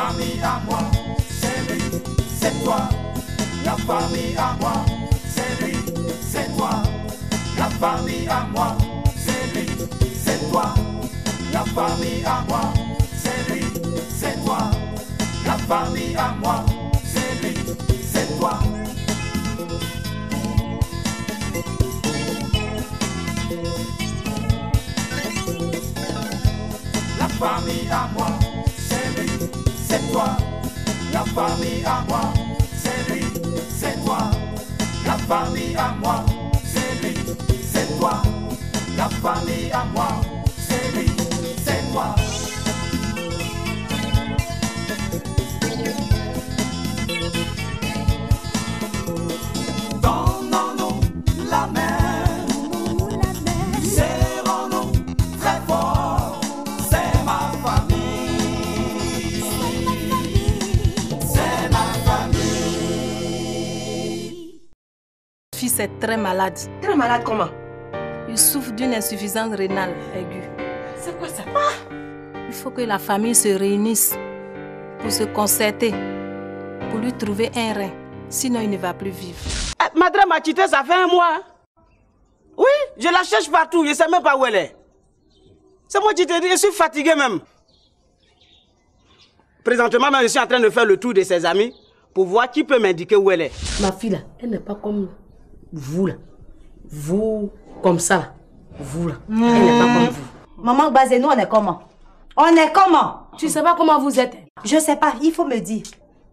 famille à moi, c'est lui, c'est toi. La famille à moi, c'est lui, c'est toi. La famille à moi, c'est lui, c'est toi. La famille à moi, c'est lui, c'est toi. La famille à moi, c'est lui, c'est toi. La famille à moi, c'est lui, c'est toi. La famille à moi, c'est lui, c'est toi. La famille à moi, c'est lui, c'est toi. La famille à moi, c'est lui, c'est toi. Donnons-nous la main, serrons-nous très fort. C'est ma famille, c'est ma famille. Mon fils est très malade. Très malade comment? Il souffre d'une insuffisance rénale aiguë. C'est quoi ça? Il faut que la famille se réunisse pour se concerter, pour lui trouver un rein. Sinon, il ne va plus vivre. Madame m'a quitté, ça fait 1 mois. Oui, je la cherche partout, je ne sais même pas où elle est. C'est moi qui te dis, je suis fatigué même. Présentement, je suis en train de faire le tour de ses amis pour voir qui peut m'indiquer où elle est. Ma fille là, elle n'est pas comme vous là. Vous, comme ça là. Vous là. Elle n'est pas comme vous. Maman Gbazé, nous on est comment? On est comment? Tu sais pas comment vous êtes? Je sais pas, il faut me dire.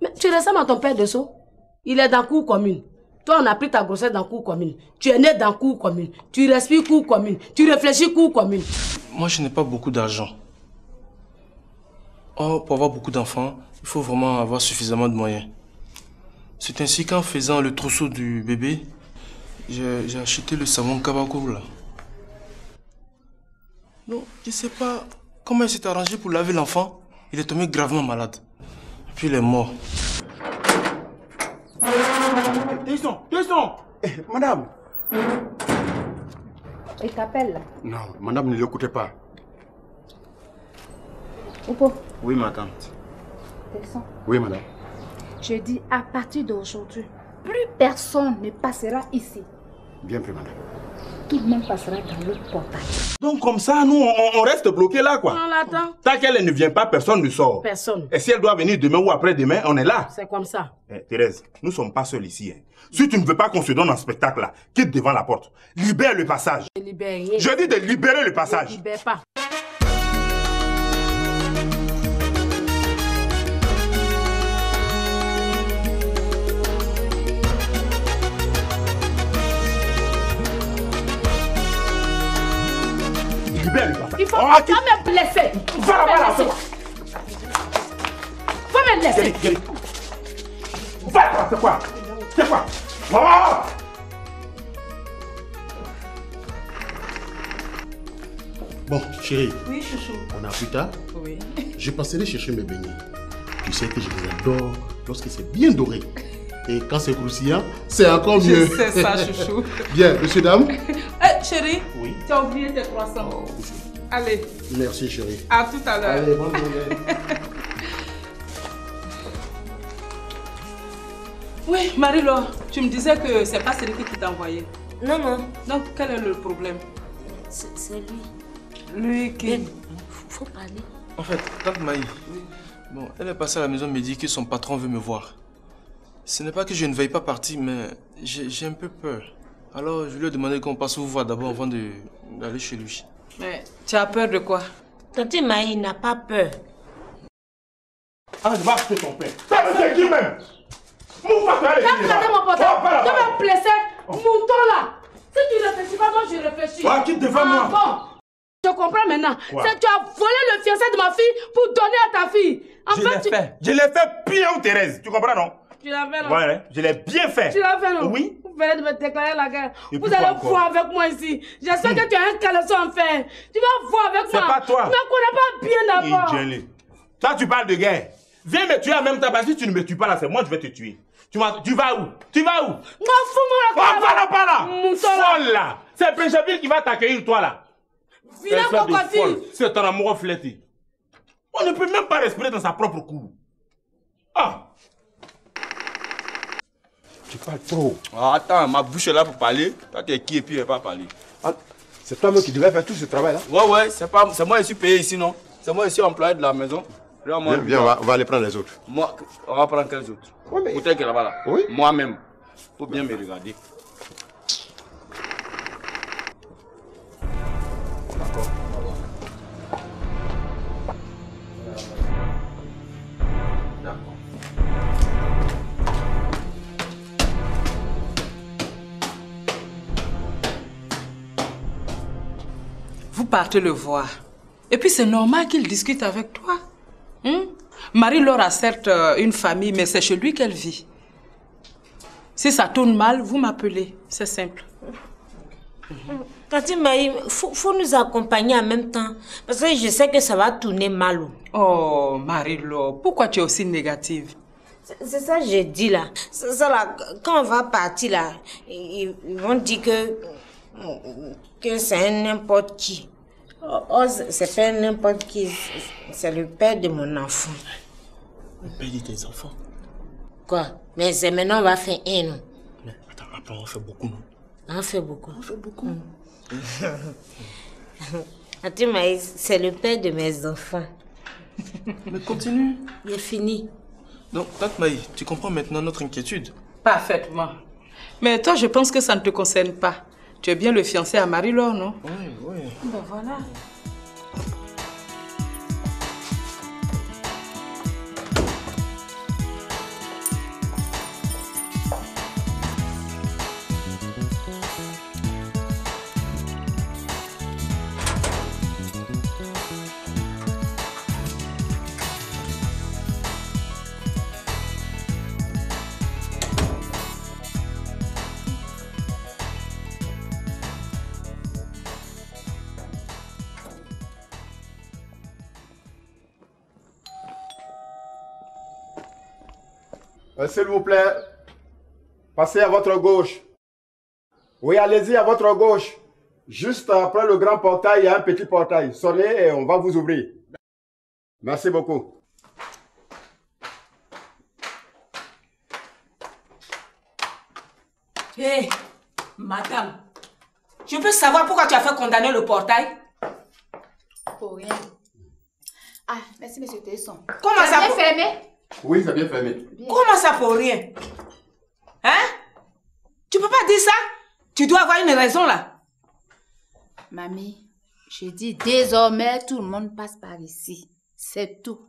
Mais tu ressembles à ton père de Sceaux. Il est dans cour commune. Toi, on a pris ta grossesse dans cour commune. Tu es né dans cour commune. Tu respires cour commune. Tu réfléchis cour commune. Moi, je n'ai pas beaucoup d'argent. Or, pour avoir beaucoup d'enfants, il faut vraiment avoir suffisamment de moyens. C'est ainsi qu'en faisant le trousseau du bébé, j'ai acheté le savon Kabako là. Non, je ne sais pas comment il s'est arrangé pour laver l'enfant. Il est tombé gravement malade. Et puis il est mort. Attention, madame. Il t'appelle là. Non, madame, ne l'écoutez pas. Oupo. Oui, ma tante. Descends. Oui, madame. Je dis à partir d'aujourd'hui, plus personne ne passera ici. Bien pris, madame. Tout le monde passera dans le portail. Donc comme ça, nous, on reste bloqués là, quoi. On l'attend. Tant qu'elle ne vient pas, personne ne sort. Personne. Et si elle doit venir demain ou après-demain, on est là. C'est comme ça. Thérèse, nous ne sommes pas seuls ici. Hein. Si tu ne veux pas qu'on se donne un spectacle là, quitte devant la porte. Libère le passage. Je libère rien. Je dis de libérer le passage. Je libère pas. Il faut pas me blesser. Va là-bas, Faut me blesser. Va là, c'est quoi? C'est quoi? Va. Bon, chérie. Oui, chouchou. On a plus tard. Oui. Je passerai chercher mes beignets. Tu sais que je les adore lorsque c'est bien doré. Et quand c'est croustillant, c'est encore mieux. C'est ça, chouchou. Bien, monsieur, dame. Chérie, oui. Tu as oublié tes croissants. Oh, allez. Merci, chérie. À tout à l'heure. Allez, bonne journée. Oui, Marie-Laure, tu me disais que c'est pas celui qui t'a envoyé. Non, non. Donc, quel est le problème? C'est lui. Lui qui... Même, faut parler. En fait, tante Maï, bon, elle est passée à la maison me dire que son patron veut me voir. Ce n'est pas que je ne veuille pas partir, mais j'ai un peu peur. Alors, je lui ai demandé qu'on passe vous voir d'abord avant d'aller chez lui. Mais tu as peur de quoi? Tante Maï n'a pas peur. Ah, je vais acheter ton père. C'est qui même? Mouve pas, allez. Regardez mon portable. Tu vas me blesser. Mouton là. Si tu réfléchis pas, moi je réfléchis. Ouais, quitte devant moi. Bon. Je comprends maintenant. C'est tu as volé le fiancé de ma fille pour donner à ta fille. En fait, Je l'ai fait bien, Thérèse. Tu comprends, non? Tu l'as fait, non? Ouais, je l'ai bien fait. Tu l'as fait, non? Oui. Vous venez de me déclarer la guerre. Et vous allez voir avec moi ici. J'espère que tu as un caleçon en fer. Tu vas voir avec moi. C'est pas toi. Tu ne me connais pas bien d'abord. Toi, tu parles de guerre. Viens me tuer en même temps. Parce que si tu ne me tues pas là, c'est moi qui vais te tuer. Tu vas où? Tu vas où? Moi, fous-moi la va là, pas là. Folle là. C'est Benjamin qui va t'accueillir, toi là. Viens, cocotte. C'est ton amour flété. On ne peut même pas respirer dans sa propre cour. Ah! Tu parles trop. Ah, attends, ma bouche est là pour parler. Toi, tu es qui et puis elle pas parler. Ah, c'est toi-même qui devais faire tout ce travail-là? Ouais, c'est moi qui suis payé ici, non? C'est moi qui suis employé de la maison. Viens, on va aller prendre les autres. Moi, on va prendre quels autres? Ouais, mais... Peut-être que là-bas, là. Oui. Moi-même. Faut bien me regarder. D'accord. Vous partez le voir. Et puis c'est normal qu'il discute avec toi. Marie-Laure a certes une famille, mais c'est chez lui qu'elle vit. Si ça tourne mal, vous m'appelez. C'est simple. Tati Maï, faut nous accompagner en même temps. Parce que je sais que ça va tourner mal. Oh, Marie-Laure, pourquoi tu es aussi négative? C'est ça que j'ai dit là. Ça là, quand on va partir là, ils vont dire que c'est un n'importe qui. Oh, c'est pas n'importe qui, c'est le père de mon enfant. Le père de tes enfants? Quoi? Mais c'est maintenant on va faire un, non? Mais attends, après on fait beaucoup, non? On fait beaucoup. On fait beaucoup. Tati Maï, c'est le père de mes enfants. Mais continue. Il est fini. Donc, Tante Maï, tu comprends maintenant notre inquiétude? Parfaitement. Mais toi, je pense que ça ne te concerne pas. Tu es bien le fiancé à Marie-Laure, non? Oui, oui. Ben voilà. S'il vous plaît, passez à votre gauche. Oui, allez-y à votre gauche. Juste après le grand portail, il y a un petit portail. Sonnez et on va vous ouvrir. Merci beaucoup. Hé, madame, je peux savoir pourquoi tu as fait condamner le portail? Pour rien. Ah, merci, monsieur Tesson. Comment ça bien fermé? Oui, c'est bien fermé. Bien. Comment ça pour rien? Hein? Tu peux pas dire ça? Tu dois avoir une raison là. Mamie, je dis désormais tout le monde passe par ici. C'est tout.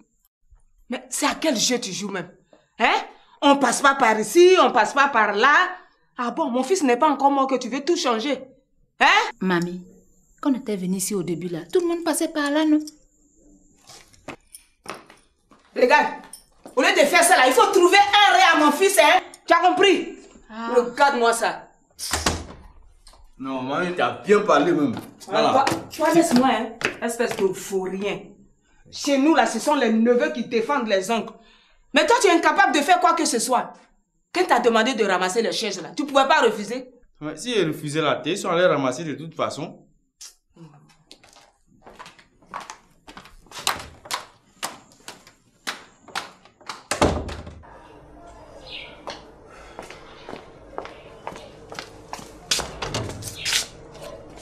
Mais c'est à quel jeu tu joues même? Hein? On passe pas par ici, on passe pas par là. Ah bon, mon fils n'est pas encore mort que tu veux tout changer. Hein? Mamie, quand on était venu ici au début là, tout le monde passait par là, non? Regarde. Au lieu de faire ça là, il faut trouver un ré à mon fils, hein? Tu as compris? Ah. Regarde-moi ça. Non, maman, tu as bien parlé même. Voilà. Toi, laisse-moi, hein? Espèce de faux rien. Chez nous, là, ce sont les neveux qui défendent les oncles. Mais toi, tu es incapable de faire quoi que ce soit. Quand tu as demandé de ramasser les chaises là, tu ne pouvais pas refuser? Mais si elle refusait la thé, ils sont allés ramasser de toute façon.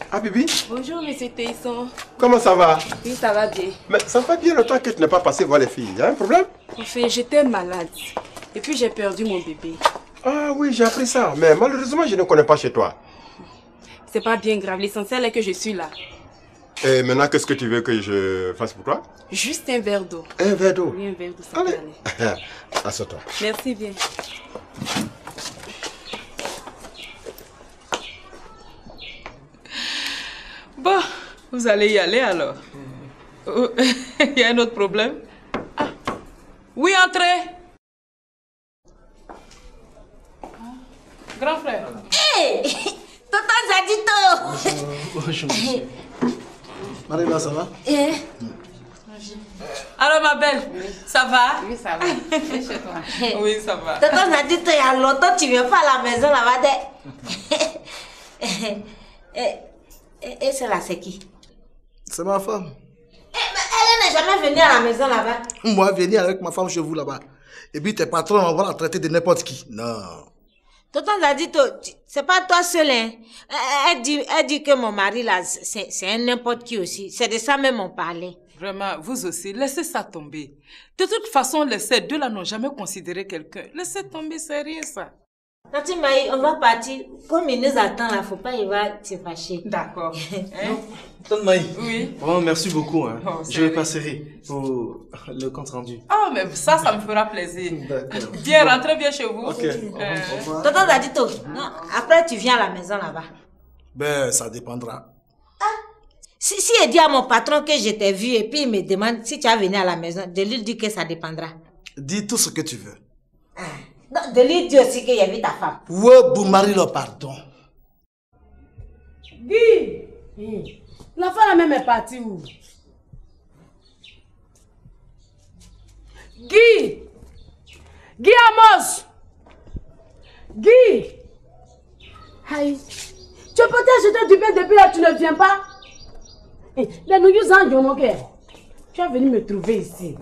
Ah, Bibi? Bonjour, monsieur Tesson. Comment ça va? Oui, ça va bien. Mais ça fait bien longtemps que tu n'es pas passé voir les filles. Il y a un problème? En fait, j'étais malade. Et puis, j'ai perdu mon bébé. Ah oui, j'ai appris ça. Mais malheureusement, je ne connais pas chez toi. C'est pas bien grave. L'essentiel est que je suis là. Et maintenant, qu'est-ce que tu veux que je fasse pour toi? Juste un verre d'eau. Un verre d'eau? Oui, un verre d'eau, ça peut aller. Assieds-toi. Merci bien. Bon, vous allez y aller alors. Il y a un autre problème? Ah. Oui, entrez. Grand frère. Hé! Tonton Zadito! Bonjour, monsieur. Marie-Laure, ça va? Alors, ma belle, ça va? Oui, ça va. Et chez toi? Oui, ça va. Tonton Zadito, il y a longtemps tu viens pas à la maison là-bas. Et celle-là, c'est qui? C'est ma femme. Mais elle n'est jamais venue à la maison là-bas. Moi, venir avec ma femme chez vous là-bas. Et puis tes patrons vont la traiter de n'importe qui. Non. Tonton Zadito, c'est pas toi seul, hein. Elle dit que mon mari, là, c'est un n'importe qui aussi. C'est de ça même on parlait. Vraiment, vous aussi, laissez ça tomber. De toute façon, ces deux-là n'ont jamais considéré quelqu'un. Laissez tomber, c'est rien ça. Tati Maï, on va partir. Comme il nous attend là, faut pas il va se fâcher. D'accord. Tante Maï. Oui. Vraiment, merci beaucoup. Hein. Oh, je vais passer pour le compte rendu. Ah, mais ça me fera plaisir. D'accord. Bien, rentrez bien chez vous. Ok. Au revoir. Tonton Zadito, après tu viens à la maison là-bas. Ben, ça dépendra. Si elle dit à mon patron que je t'ai vu et puis il me demande si tu as venu à la maison, de lui dire que ça dépendra. Dis tout ce que tu veux. Non, de lui dire aussi qu'il y a vu ta femme. Ouais, Boumarilo, pardon. Guy, la femme même est partie où? Guy Amos! Guy! Aïe, tu peux t'acheter du pain depuis là, tu ne viens pas? Les nouilles en ont ok. Tu es venu me trouver ici.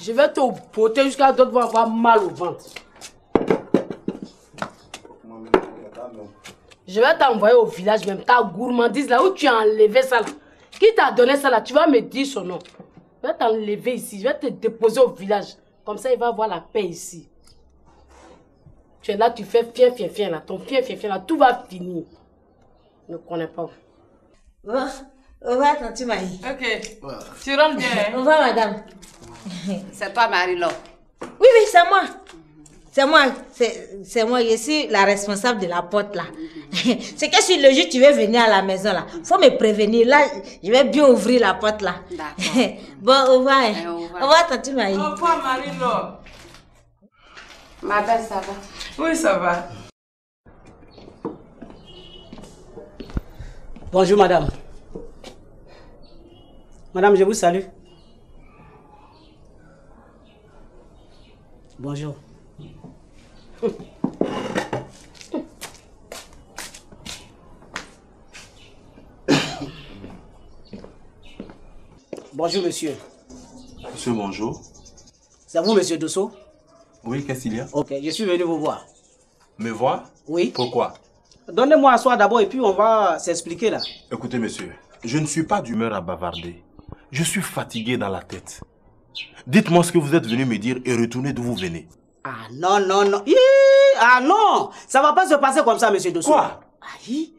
Je vais te botter jusqu'à d'autres vont avoir mal au ventre. Je vais t'envoyer au village même, ta gourmandise là où tu as enlevé ça là. Qui t'a donné ça là? Tu vas me dire son nom. Je vais t'enlever ici, je vais te déposer au village. Comme ça il va avoir la paix ici. Tu es là, tu fais fien là. Ton fien là, tout va finir. Je ne connais pas. Bon, au revoir, tante Maï. Ok. Tu rentres bien, hein? Au revoir, madame. C'est toi, Marie-Laure. Oui, c'est moi. C'est moi. Je suis la responsable de la porte là. C'est que si le jour tu veux venir à la maison là, faut me prévenir. Là, je vais bien ouvrir la porte là. D'accord. Bon, au revoir. Au revoir, tante Maï. Au revoir, Marie-Laure. Ma belle, ça va? Oui, ça va. Bonjour madame. Madame, je vous salue. Bonjour. Bonjour monsieur. Monsieur, bonjour. C'est vous monsieur Dosso? Oui, qu'est-ce qu'il y a? Ok, je suis venu vous voir. Me voir? Oui. Pourquoi? Donnez-moi à soir d'abord et puis on va s'expliquer là. Écoutez monsieur, je ne suis pas d'humeur à bavarder. Je suis fatigué dans la tête. Dites-moi ce que vous êtes venu me dire et retournez d'où vous venez. Ah non. Ah non, ça va pas se passer comme ça monsieur Dosso. Quoi? Aïe.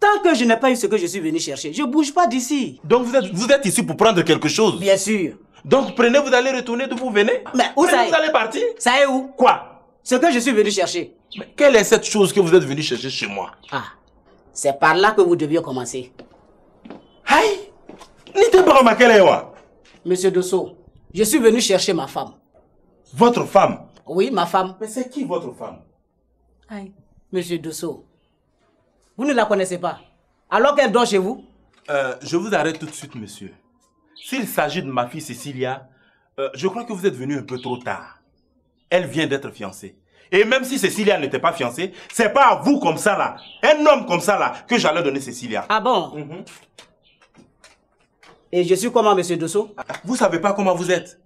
Tant que je n'ai pas eu ce que je suis venu chercher, je bouge pas d'ici. Donc vous êtes ici pour prendre quelque chose? Bien sûr. Donc prenez, vous allez retourner d'où vous venez? Mais où ça est? Vous allez partir? Ça est où? Quoi? Ce que je suis venu chercher. Mais quelle est cette chose que vous êtes venu chercher chez moi? Ah, c'est par là que vous deviez commencer. Aïe! N'était pas remarqué là. Monsieur Dosso, je suis venu chercher ma femme. Votre femme? Oui, ma femme. Mais c'est qui votre femme? Aïe. Monsieur Dosso, vous ne la connaissez pas, alors qu'elle dort chez vous? Je vous arrête tout de suite, monsieur. S'il s'agit de ma fille Cécilia, je crois que vous êtes venu un peu trop tard. Elle vient d'être fiancée. Et même si Cécilia n'était pas fiancée, c'est pas à vous comme ça là, un homme comme ça là, que j'allais donner Cécilia. Ah bon? Et je suis comment, monsieur Dosso? Vous savez pas comment vous êtes.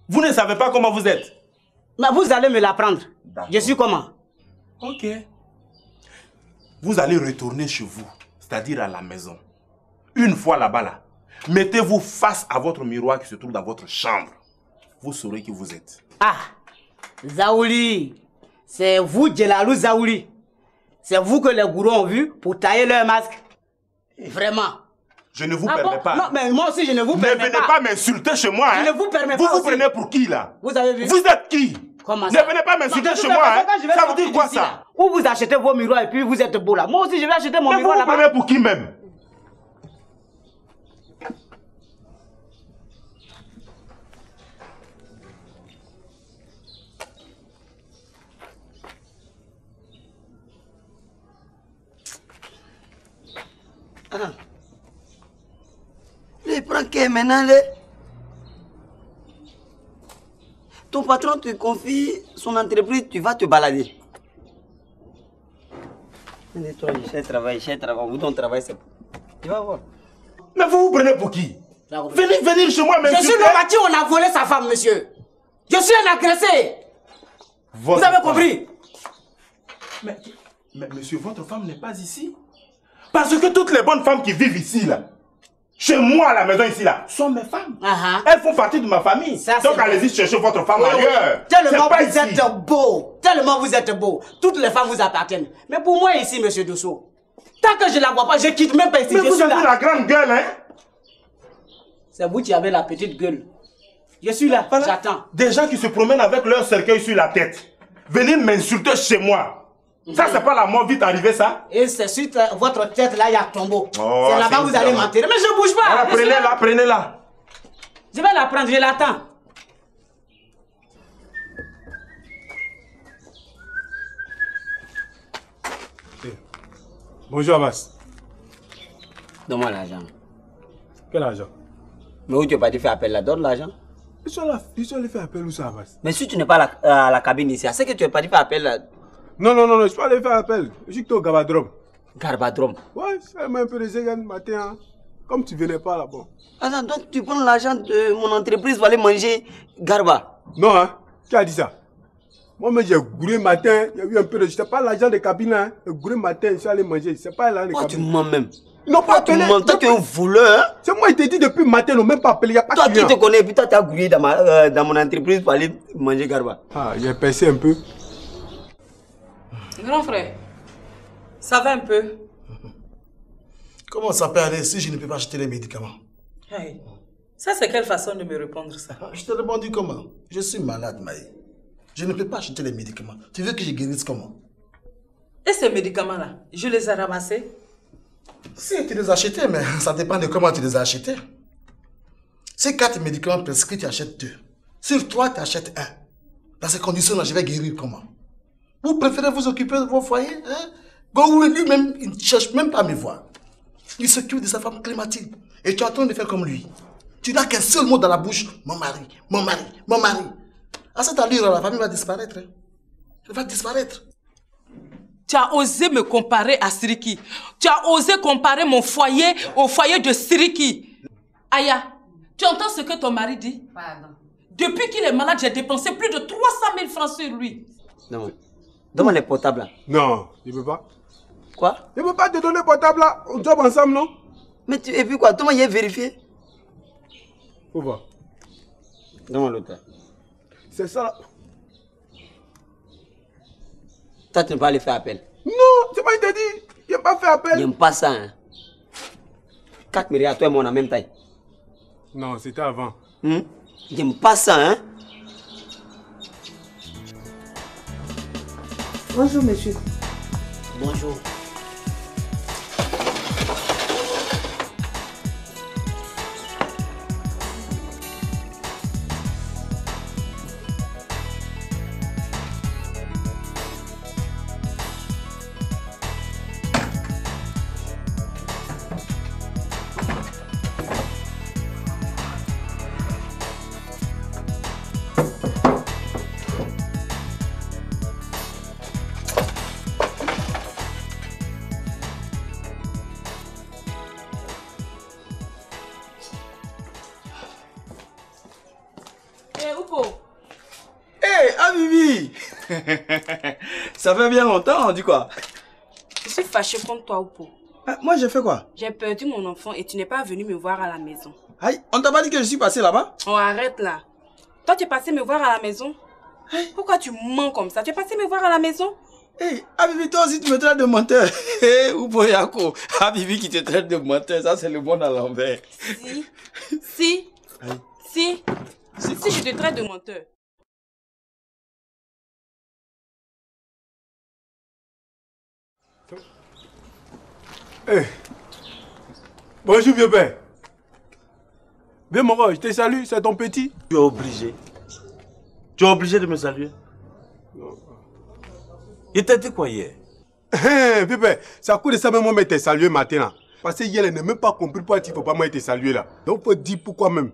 Vous ne savez pas comment vous êtes. Mais vous allez me l'apprendre. Je suis comment? Ok. Vous allez retourner chez vous, c'est-à-dire à la maison. Une fois là-bas là, mettez-vous face à votre miroir qui se trouve dans votre chambre. Vous saurez qui vous êtes. Ah, Zaouli, c'est vous, Djelalou Zaouli. C'est vous que les gourous ont vu pour tailler leur masque. Vraiment. Je ne vous permets pas. Non, mais moi aussi je ne vous permets pas. Ne venez pas m'insulter chez moi. Je ne vous permets pas. Vous prenez pour qui là? Vous avez vu? Vous êtes qui? Comment ça? Ne venez pas m'insulter chez moi. Ça veut dire quoi ça? Ou vous achetez vos miroirs et puis vous êtes beau là. Moi aussi je vais acheter mon miroir là-bas. Vous prenez pour qui même? Ah. Il prend que maintenant le... Ton patron te confie son entreprise, tu vas te balader. Toi, cher travail, vous ton travail c'est... Tu vas voir. Mais vous vous prenez pour qui? Venir chez moi, Je m'insulter. suis le bâti, on a volé sa femme, monsieur. Je suis un agressé. Vous avez compris? Mais monsieur, votre femme n'est pas ici. Parce que toutes les bonnes femmes qui vivent ici, là, chez moi à la maison ici, là, sont mes femmes. Elles font partie de ma famille. Donc allez-y chercher votre femme ailleurs. Tellement C'est pas vous êtes beau. Tellement vous êtes beau. Toutes les femmes vous appartiennent. Mais pour moi ici, monsieur Dosso, tant que je la vois pas, je quitte même pas ici. Mais Je vous suis avez là. la grande gueule, hein? C'est vous qui avez la petite gueule. Je suis là, j'attends. Des gens qui se promènent avec leur cercueil sur la tête. Venir m'insulter chez moi. Ça, c'est pas la mort vite arrivé, ça? Et c'est suite à votre tête, là, il y a tombeau. Oh, c'est là-bas que vous allez m'enterrer. Mais je bouge pas. Alors, prenez-la, prenez-la. Je vais la prendre, je l'attends. Bonjour Abbas. Donne-moi l'argent. Quel argent? Mais où tu es parti faire appel là? Donne l'argent. Ils sont allés faire appel où ça, Abbas? Mais si tu n'es pas à la cabine ici, c'est que tu es parti faire appel là. Non, je suis pas allé faire appel. Je suis au Garbadrome. Garbadrome? Ouais, ça m'a un peu de zégan matin. Hein. Comme tu venais pas là-bas. Attends, donc tu prends l'argent de mon entreprise pour aller manger Garba? Non, hein? Qui a dit ça? Moi, j'ai gouré matin, il y a eu un peu de... C'était pas l'argent de cabine, hein? J'ai gouré matin, je suis allé manger. C'est pas l'argent de cabine. Tu mens même. Ils n'ont pas appelé. Toi, tu es un voleur, hein? C'est moi, il t'a dit depuis matin, ils n'ont même pas appelé. Il n'y a pas toi client. qui te connais, puis toi, tu as gouré dans mon entreprise pour aller manger Garba. Ah, j'ai percé un peu. Grand frère, ça va un peu? Comment ça peut aller si je ne peux pas acheter les médicaments? Hey, ça c'est quelle façon de me répondre ça? Je te demande comment? Je suis malade, Maï. Je ne peux pas acheter les médicaments. Tu veux que je guérisse comment? Et ces médicaments-là, je les ai ramassés? Si, tu les as achetés, mais ça dépend de comment tu les as achetés. Si 4 médicaments prescrits, tu achètes 2. Sur 3, tu achètes 1. Dans ces conditions-là, je vais guérir comment? Vous préférez vous occuper de vos foyers, hein? Gourou lui-même, il ne cherche même pas à me voir. Il s'occupe de sa femme Clémentine. Et tu es en train de faire comme lui. Tu n'as qu'un seul mot dans la bouche. Mon mari, mon mari, mon mari. À cette allure, la famille va disparaître. Hein? Elle va disparaître. Tu as osé me comparer à Siriki. Tu as osé comparer mon foyer au foyer de Siriki. Aya, tu entends ce que ton mari dit? Pardon. Depuis qu'il est malade, j'ai dépensé plus de 300 000 francs sur lui. Non. Donne-moi les portables là. Non, il ne peut pas. Quoi? Il ne peut pas te donner portable là. On job ensemble, non? Mais et puis quoi? Comment il est vérifié? Faut voir. Donne-moi l'autre. C'est ça là. Toi, tu ne peux pas aller faire appel. Non, c'est pas il t'a dit. Il n'a pas fait appel. Il n'aime pas ça, hein. 4 milliards, toi et moi, on a la même taille. Non, c'était avant. Il n'aime pas ça, hein. Bonjour, monsieur. Bonjour. Ça fait bien longtemps, on dit quoi? Je suis fâchée contre toi, Oupo. Moi, j'ai fait quoi? J'ai perdu mon enfant et tu n'es pas venu me voir à la maison. Aïe, on t'a pas dit que je suis passé là-bas? Oh, arrête là. Toi, tu es passé me voir à la maison? Pourquoi tu mens comme ça? Tu es passé me voir à la maison? Hey, Abibi, toi aussi tu me traites de menteur. Hé, Oupo Yako, Abibi qui te traite de menteur, ça c'est le monde à l'envers. Si je te traite de menteur. Hey. Bonjour vieux père. Viens mon gars, je te salue, c'est ton petit. Tu es obligé. Tu es obligé de me saluer. Il t'a dit quoi hier? Vieux père, c'est à cause de ça même moi je t'ai salué matin là. Parce que hier elle n'a même pas compris pourquoi il ne faut pas moi te saluer là. Donc faut dire pourquoi même.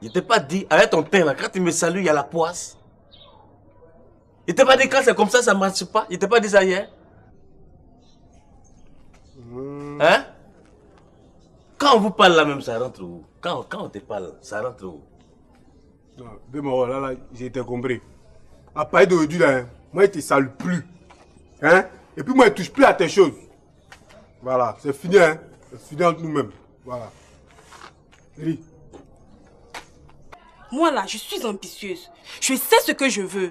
Je t'ai pas dit, avec ton teint là, quand tu me salues, il y a la poisse. Il t'a pas dit quand c'est comme ça ne marche pas. Il t'a pas dit ça hier? Hein? Quand on vous parle là même, ça rentre où? Quand on te parle, ça rentre où? Non, Bémoro, là, j'ai été compris. À partir d'aujourd'hui, là, moi, je ne te salue plus. Hein? Et puis, moi, je ne touche plus à tes choses. Voilà, c'est fini, hein? C'est fini entre nous-mêmes. Voilà. Ris. Moi là, je suis ambitieuse. Je sais ce que je veux.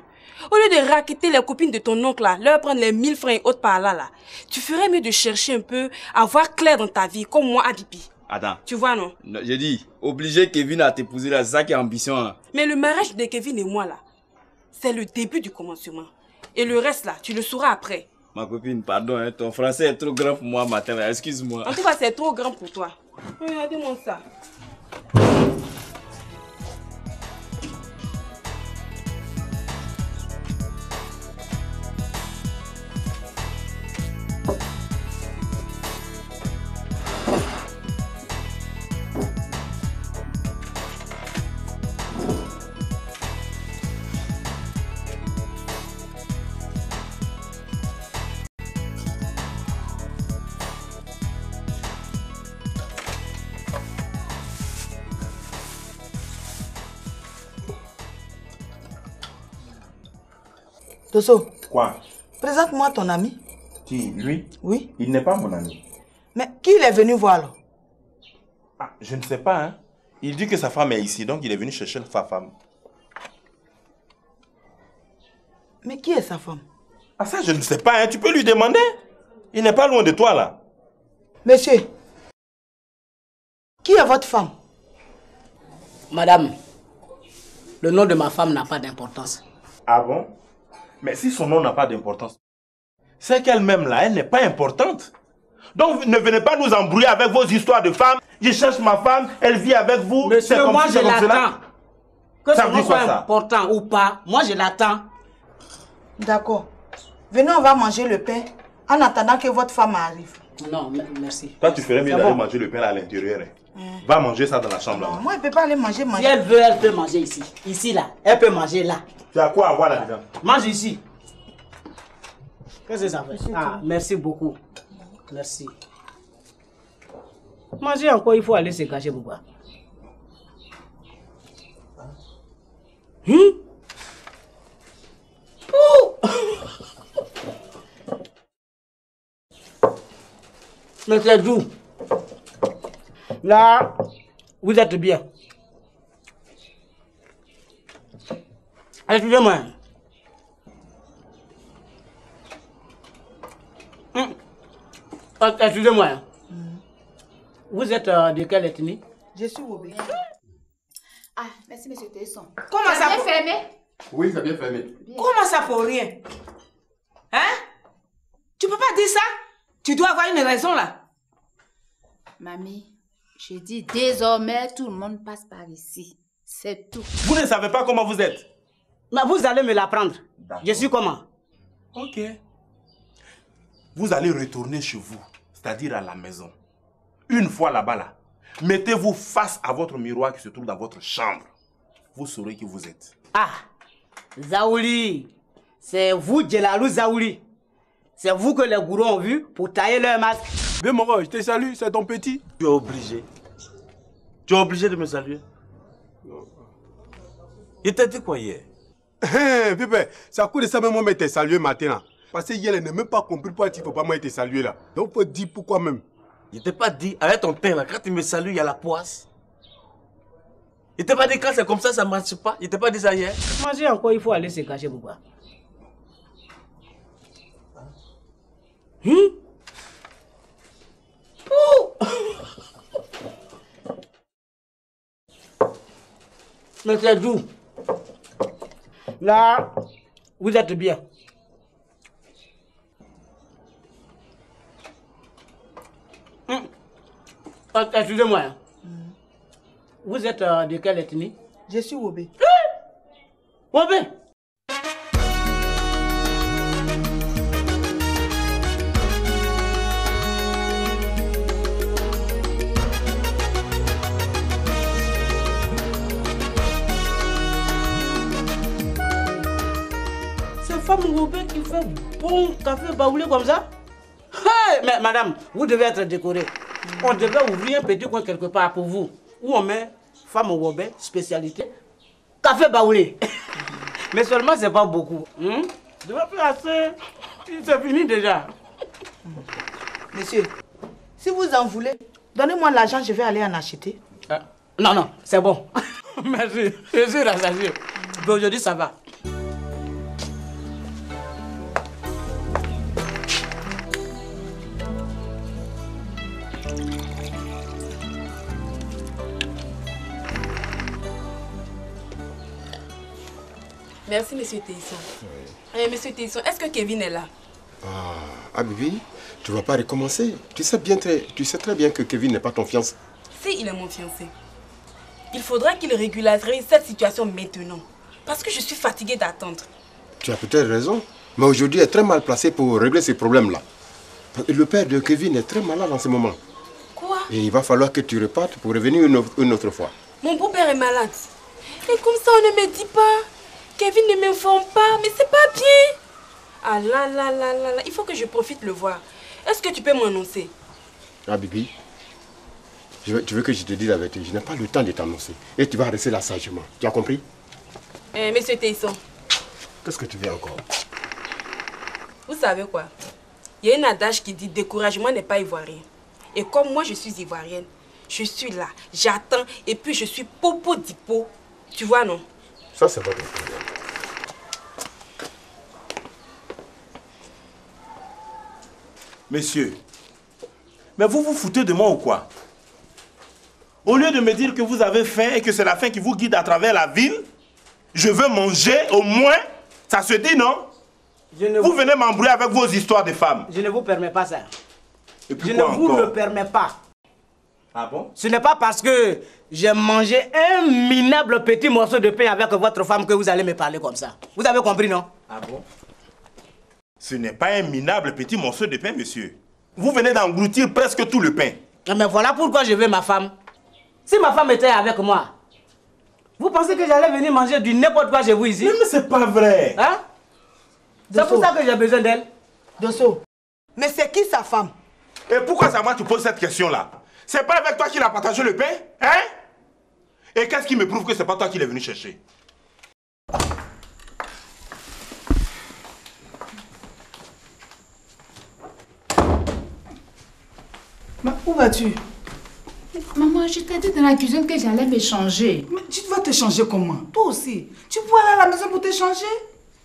Au lieu de racketter les copines de ton oncle là, leur prendre les 1000 francs et autres par là, tu ferais mieux de chercher un peu à voir clair dans ta vie, comme moi à Bibi. Attends. Tu vois, non? J'ai dit, obliger Kevin à t'épouser là, c'est ça qui est ambition. Hein. Mais le mariage de Kevin et moi là, c'est le début du commencement. Et le reste là, tu le sauras après. Ma copine, pardon, hein, ton français est trop grand pour moi matin, excuse-moi. En tout cas, c'est trop grand pour toi. Regardez-moi ça. Tosso. Quoi? Présente-moi ton ami. Qui? Lui? Oui. Il n'est pas mon ami. Mais qui il est venu voir alors? Ah, je ne sais pas, hein. Il dit que sa femme est ici, donc il est venu chercher sa femme. Mais qui est sa femme? Ah ça, je ne sais pas, hein. Tu peux lui demander. Il n'est pas loin de toi, là. Monsieur, qui est votre femme? Madame, le nom de ma femme n'a pas d'importance. Ah bon? Mais si son nom n'a pas d'importance, c'est qu'elle-même, là, elle n'est pas importante. Donc, ne venez pas nous embrouiller avec vos histoires de femmes. Je cherche ma femme, elle vit avec vous. Monsieur, moi, je l'attends. Que Ça ce veut dire soit quoi, ça? important ou pas, moi, je l'attends. D'accord. Venez, on va manger le pain en attendant que votre femme arrive. Non, merci. Toi, tu ferais mieux C'est d'aller bon. manger le pain là à l'intérieur. Hein. Va manger ça dans la chambre. là. Moi, elle ne peut pas aller manger. Si elle veut, elle peut manger ici. Ici, là. Elle peut manger là. Tu as quoi à voir là-dedans? Mange ici. Qu'est-ce que ça fait? Ah, merci beaucoup. Merci. Manger encore, il faut aller se cacher pour boire. Mais c'est doux. Là, vous êtes bien. Excusez-moi. Excusez-moi. Vous êtes de quelle ethnie? Je suis Wobé. Ah, merci, monsieur Tesson. Comment ça bien pour... fermé? Oui, c'est bien fermé. Comment ça pour rien? Hein? Tu peux pas dire ça? Tu dois avoir une raison là. Mamie, j'ai dit désormais tout le monde passe par ici. C'est tout. Vous ne savez pas comment vous êtes. Mais vous allez me l'apprendre. Je suis comment? Ok. Vous allez retourner chez vous, c'est-à-dire à la maison. Une fois là-bas, là, mettez-vous face à votre miroir qui se trouve dans votre chambre. Vous saurez qui vous êtes. Ah, Zaouli, c'est vous, Djelalou Zaouli. C'est vous que les gourous ont vu pour tailler leur masque. Bémoro, je te salue, c'est ton petit. Tu es obligé. Tu es obligé de me saluer. Il t'a dit quoi hier? Pépé, c'est à cause de ça même moi je t'ai salué matin. Parce que hier, elle n'a même pas compris pourquoi il ne faut pas moi te saluer là. Donc, il faut dire pourquoi même. Je t'ai pas dit, avec ton teint là, quand tu me salues, il y a la poisse. Je t'ai pas dit quand c'est comme ça ne marche pas. Je t'ai pas dit ça hier. Manger encore, il faut aller se cacher pour boire. Mais c'est doux. Là, vous êtes bien. Excusez-moi. Vous êtes de quelle ethnie? Je suis Wobé. Wobé? C'est femme Wobé qui fait bon café baoulé comme ça? Hey, mais madame, vous devez être décorée. On devait ouvrir un petit coin quelque part pour vous. Où on met femme au Wobé, spécialité. Café baoulé. Mais seulement c'est pas beaucoup. Je vais plus assez. C'est fini déjà. Monsieur, si vous en voulez, donnez-moi l'argent, je vais aller en acheter. Non, non, c'est bon. Merci. Je suis rassasié. Mais aujourd'hui, ça va. Merci, monsieur Téisson. Monsieur Téisson, est-ce que Kevin est là? Ah, Bibi, tu vas pas recommencer. Tu sais très bien que Kevin n'est pas ton fiancé. Si, il est mon fiancé. Il faudra qu'il régularise cette situation maintenant. Parce que je suis fatiguée d'attendre. Tu as peut-être raison. Mais aujourd'hui est très mal placé pour régler ces problèmes-là. Le père de Kevin est très malade en ce moment. Quoi? Et il va falloir que tu repartes pour revenir une autre fois. Mon beau-père est malade. Et comme ça, on ne me dit pas. Kevin ne m'informe pas, mais c'est pas bien. Ah là là là là là, il faut que je profite de le voir. Est-ce que tu peux m'annoncer? Ah, Bibi, tu veux que je te dise la vérité? Je n'ai pas le temps de t'annoncer. Et tu vas rester là sagement. Tu as compris? Monsieur Téisson. Qu'est-ce que tu veux encore? Vous savez quoi? Il y a une adage qui dit découragement n'est pas ivoirien. Et comme moi je suis ivoirienne, je suis là, j'attends et puis je suis popo dipo. Tu vois, non? Ça, c'est votre problème. Messieurs, mais vous vous foutez de moi ou quoi? Au lieu de me dire que vous avez faim et que c'est la faim qui vous guide à travers la ville, je veux manger au moins, ça se dit, non? Vous venez m'embrouiller avec vos histoires de femmes. Je ne vous permets pas ça. Et puis Je quoi ne vous encore? le permets pas. Ah bon? Ce n'est pas parce que j'ai mangé un minable petit morceau de pain avec votre femme que vous allez me parler comme ça. Vous avez compris, non? Ah bon? Ce n'est pas un minable petit morceau de pain, monsieur. Vous venez d'engloutir presque tout le pain. Mais voilà pourquoi je veux ma femme. Si ma femme était avec moi, vous pensez que j'allais venir manger du n'importe quoi chez vous ici? Mais c'est pas vrai. Hein? C'est pour ça que j'ai besoin d'elle. Dosso, mais c'est qui sa femme? Et pourquoi ça moi tu poses cette question-là? C'est pas avec toi qu'il a partagé le pain? Hein? Et qu'est-ce qui me prouve que c'est pas toi qu'il est venu chercher? Où vas-tu? Maman, je t'ai dit dans la cuisine que j'allais me changer. Mais tu vas te changer comment? Toi aussi. Tu peux aller à la maison pour te changer?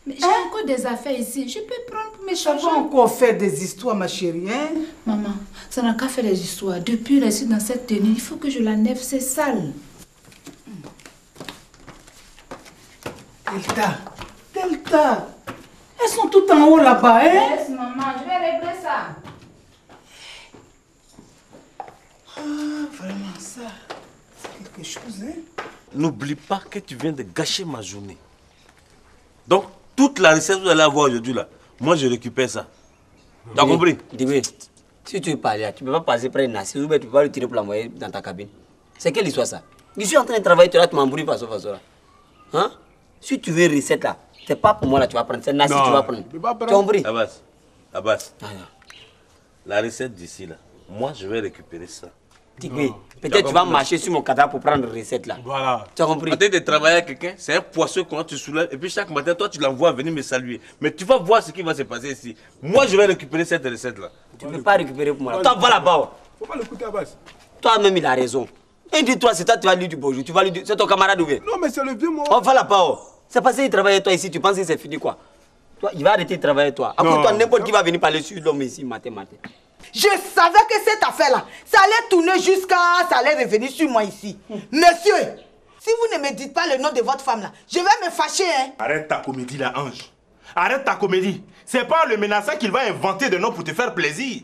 Mais j'ai encore des affaires ici. Je peux prendre pour me Ça changer. va encore faire des histoires, ma chérie, hein? Maman, ça n'a qu'à faire des histoires. Depuis rester dans cette tenue, il faut que je la nève, c'est sale. Delta, elles sont toutes en haut là-bas, hein? Yes, maman, je vais régler ça. Ah, vraiment, ça, c'est quelque chose, hein? N'oublie pas que tu viens de gâcher ma journée. Donc, toute la recette que vous allez avoir aujourd'hui, là, moi, je récupère ça. Tu as compris? Dibé, si tu veux parler, tu ne peux pas passer près de Nassi ou bien tu peux pas le tirer pour l'envoyer dans ta cabine. C'est quelle histoire ça? Je suis en train de travailler, tu m'embrouilles façon là. Hein? Si tu veux une recette là, c'est pas pour moi là, tu vas prendre. C'est Nassi que tu vas prendre. Tu as compris? Abbas, la recette d'ici là, moi, je vais récupérer ça. Tibé, peut-être tu vas marcher sur mon cadavre pour prendre la recette là. Voilà. Tu as compris? En train de travailler avec quelqu'un, c'est un poisson qu'on tu soulèves et puis chaque matin, toi, tu l'envoies venir me saluer. Mais tu vas voir ce qui va se passer ici. Moi, je vais récupérer cette recette là. Tu ne peux pas récupérer pour moi. Toi, va là-bas. Faut pas l'écouter, Abbas. Toi-même, il a raison. Et dis-toi, c'est toi, tu vas lui dire bonjour. Tu vas lui dire, c'est ton camarade ou bien? Non, mais c'est le vieux mot. Oh, va là-bas. C'est parce qu'il travaille avec toi ici, tu penses que c'est fini quoi? Toi, il va arrêter de travailler avec toi. Après toi, n'importe qui va venir parler sur l'homme ici, matin. Je savais que cette affaire-là, ça allait tourner jusqu'à... ça allait revenir sur moi ici. Monsieur, si vous ne me dites pas le nom de votre femme là, je vais me fâcher, hein. Arrête ta comédie là, Ange. Arrête ta comédie. C'est pas le menaçant qu'il va inventer de nom pour te faire plaisir.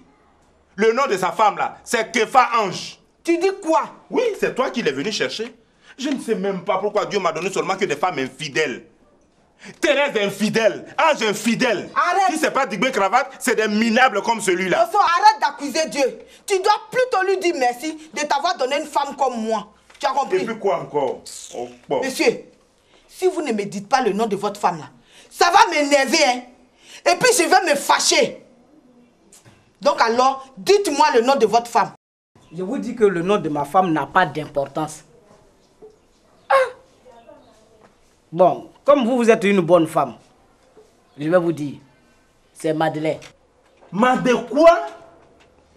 Le nom de sa femme là, c'est Kefa Ange. Tu dis quoi? Oui, c'est toi qui l'es venu chercher. Je ne sais même pas pourquoi Dieu m'a donné seulement que des femmes infidèles. Thérèse est infidèle, Ange est infidèle. Arrête. Si c'est pas Digbé Cravate, c'est des minables comme celui-là. Dosso, arrête d'accuser Dieu. Tu dois plutôt lui dire merci de t'avoir donné une femme comme moi. Tu as compris? Et puis quoi encore? Oh, bon. Monsieur, si vous ne me dites pas le nom de votre femme là, ça va m'énerver, hein. Et puis je vais me fâcher. Donc alors, dites-moi le nom de votre femme. Je vous dis que le nom de ma femme n'a pas d'importance. Bon, comme vous êtes une bonne femme, je vais vous dire, c'est Madeleine. Madeleine quoi?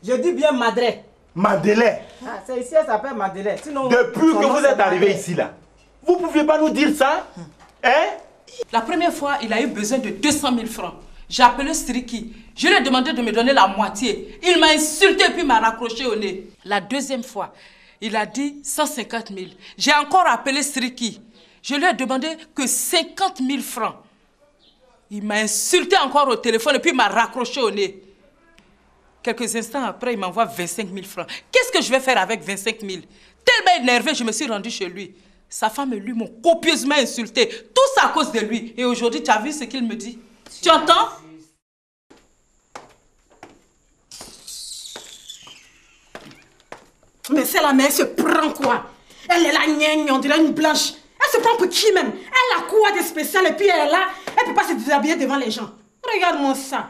Je dis bien Madeleine. Madeleine? Ah, c'est ici, elle s'appelle Madeleine. Sinon, depuis que vous êtes arrivé ici, là, vous ne pouviez pas nous dire ça? Hein? La première fois, il a eu besoin de 200 000 francs. J'ai appelé Sriki. Je lui ai demandé de me donner la moitié. Il m'a insulté puis m'a raccroché au nez. La deuxième fois, il a dit 150 000. J'ai encore appelé Sriki. Je lui ai demandé que 50 000 francs. Il m'a insulté encore au téléphone et puis m'a raccroché au nez. Quelques instants après, il m'envoie 25 000 francs. Qu'est-ce que je vais faire avec 25 000? Tellement énervé, je me suis rendue chez lui. Sa femme et lui m'ont copieusement insulté. Tout ça à cause de lui. Et aujourd'hui, tu as vu ce qu'il me dit? Tu entends? Mais c'est la mère, elle se prend quoi? Elle est là, on dirait une blanche. Elle se prend pour qui même? Elle a quoi de spécial et puis elle est là, elle peut pas se déshabiller devant les gens. Regarde-moi ça.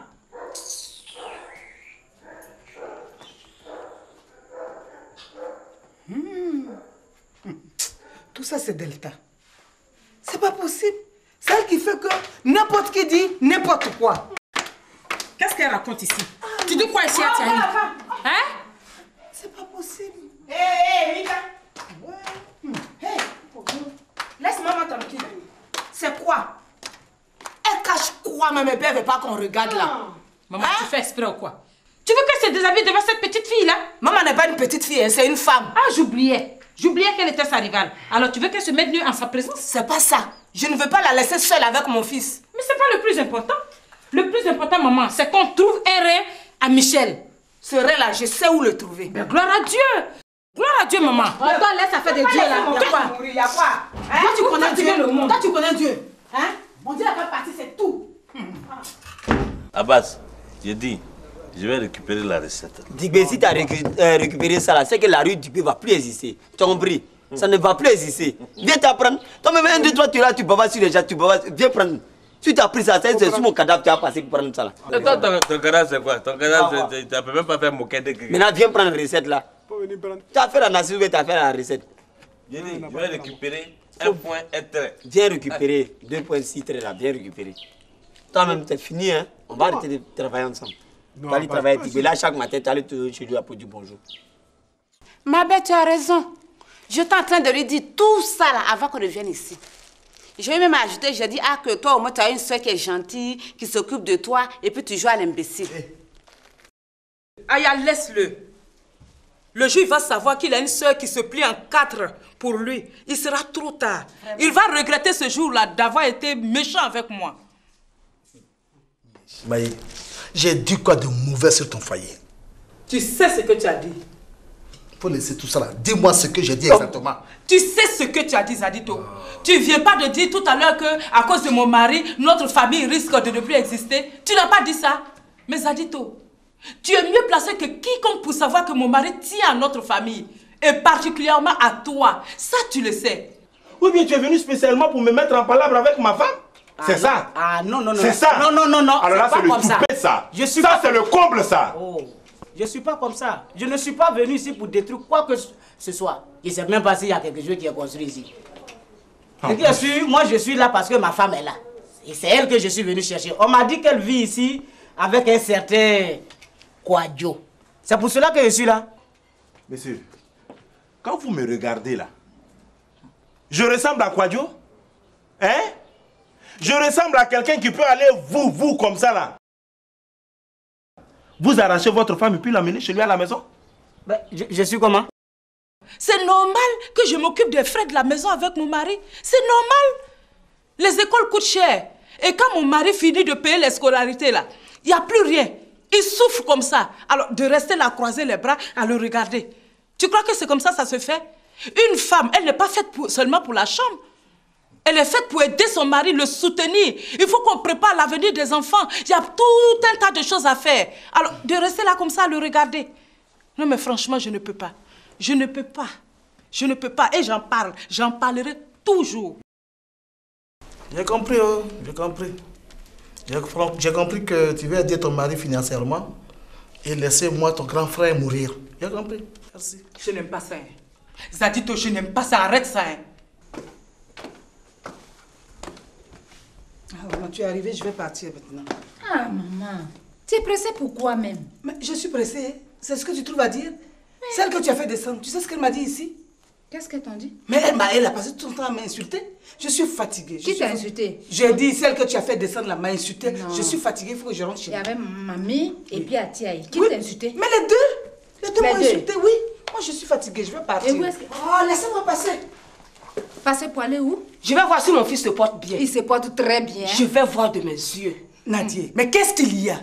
Tout ça c'est Delta. C'est pas possible. C'est elle qui fait que n'importe qui dit n'importe quoi. Qu'est-ce qu'elle raconte ici? Tu dis quoi ici à Tiani? Hein? C'est pas possible. Hé, Mika! Hey, laisse maman tranquille. C'est quoi? Elle cache quoi, ma mère? Elle veut pas qu'on regarde là. Maman, tu fais exprès ou quoi? Tu veux qu'elle se déshabille devant cette petite fille là? Maman n'est pas une petite fille, c'est une femme. Ah, j'oubliais. J'oubliais qu'elle était sa rivale. Alors tu veux qu'elle se mette nue en sa présence? C'est pas ça. Je ne veux pas la laisser seule avec mon fils. Mais c'est pas le plus important. Le plus important, maman, c'est qu'on trouve un rein à Michel. Ce rein là, je sais où le trouver. Mais gloire à Dieu! Gloire à Dieu, maman. Toi, laisse affaire de Dieu là. Il y a quoi? Toi, tu connais Dieu. Toi, tu connais Dieu. Hein? Mon Dieu n'a pas parti, c'est tout. Abbas, j'ai dit, je vais récupérer la recette. Digbe, si tu as récupéré ça là, c'est que la rue Digbe ne va plus exister. Tu as compris? Ça ne va plus exister. Viens t'apprendre. Toi-même, 1, 2, 3, tu es là, tu bavas sur les gens, tu bavas. Viens prendre. Si tu as pris ça, c'est sur mon cadavre, tu as passé pour prendre ça là. Ton cadavre, c'est quoi? Ton cadavre, tu ne peux même pas faire moquer de quelqu'un. Maintenant, viens prendre la recette là. Tu as fait la nation, tu as fait la recette. Je vais récupérer un point et trait. Viens récupérer 2.6 traits là, viens récupérer. Toi-même, c'est fini, hein? On va arrêter de travailler ensemble. Tu vas aller travailler, là, chaque matin, tu vas aller chez lui pour dire bonjour. Ma belle, tu as raison. J'étais en train de lui dire tout ça là avant qu'on revienne ici. Je vais même ajouter, j'ai dit, ah, que toi, au moins, tu as une soeur qui est gentille, qui s'occupe de toi, et puis tu joues à l'imbécile. Aya, laisse-le. Le jour, il va savoir qu'il a une soeur qui se plie en 4 pour lui. Il sera trop tard. Vraiment? Il va regretter ce jour-là d'avoir été méchant avec moi. Maï, j'ai dit quoi de mauvais sur ton foyer? Tu sais ce que tu as dit. Faut laisser tout ça là. Dis-moi ce que j'ai dit exactement. Tu sais ce que tu as dit, Zadito. Tu viens pas de dire tout à l'heure que à cause de mon mari, notre famille risque de ne plus exister. Tu n'as pas dit ça. Mais Zadito, tu es mieux placé que quiconque pour savoir que mon mari tient à notre famille. Et particulièrement à toi. Ça, tu le sais. Ou bien tu es venu spécialement pour me mettre en palabre avec ma femme? C'est ça? Ah non, non, non. C'est ça? Non, non, non, non. Alors là, c'est le toupet, ça. Ça, c'est le comble, ça. Oh. Je ne suis pas comme ça. Je ne suis pas venu ici pour détruire quoi que ce soit. Je ne sais même pas s'il y a quelque chose qui est construit ici. Moi, je suis là parce que ma femme est là. Et c'est elle que je suis venu chercher. On m'a dit qu'elle vit ici avec un certain Kwadjo. C'est pour cela que je suis là. Monsieur, quand vous me regardez là, je ressemble à Kwadjo? Hein? Je ressemble à quelqu'un qui peut aller vous comme ça là. Vous arrachez votre femme et puis l'amener chez lui à la maison? Ben, je suis comment? C'est normal que je m'occupe des frais de la maison avec mon mari. C'est normal. Les écoles coûtent cher. Et quand mon mari finit de payer les scolarités là, il n'y a plus rien. Il souffre comme ça. Alors de rester là, croiser les bras, à le regarder. Tu crois que c'est comme ça se fait? Une femme, elle n'est pas faite seulement pour la chambre. Elle est faite pour aider son mari, le soutenir. Il faut qu'on prépare l'avenir des enfants. Il y a tout un tas de choses à faire. Alors, de rester là comme ça, à le regarder. Non, mais franchement, je ne peux pas. Je ne peux pas. Je ne peux pas. Et j'en parle. J'en parlerai toujours. J'ai compris, oh. J'ai compris. J'ai compris que tu veux aider ton mari financièrement et laisser moi, ton grand frère, mourir. J'ai compris. Merci. Je n'aime pas ça. Hein. Zadito, je n'aime pas ça. Arrête ça. Hein. Ah, maman, tu es arrivée, je vais partir maintenant. Ah, maman. Tu es pressée pourquoi même? Mais je suis pressée. C'est ce que tu trouves à dire? Celle que tu as fait descendre, tu sais ce qu'elle m'a dit ici? Qu'est-ce qu'elle t'a dit? Mais elle a passé tout son temps à m'insulter. Je suis fatiguée. Qui t'a insulté? J'ai dit, celle que tu as fait descendre là m'a insulté. Je suis fatiguée, il faut que je rentre chez moi. Il y avait mamie et puis Atiaï. Qui t'a insulté? Mais les deux m'ont insulté, oui. Moi, je suis fatiguée, je vais partir. Et où est-ce que... Oh, laissez-moi passer. Passer pour aller où? Je vais voir si mon fils se porte bien. Il se porte très bien. Je vais voir de mes yeux. Nadia, mais qu'est-ce qu'il y a?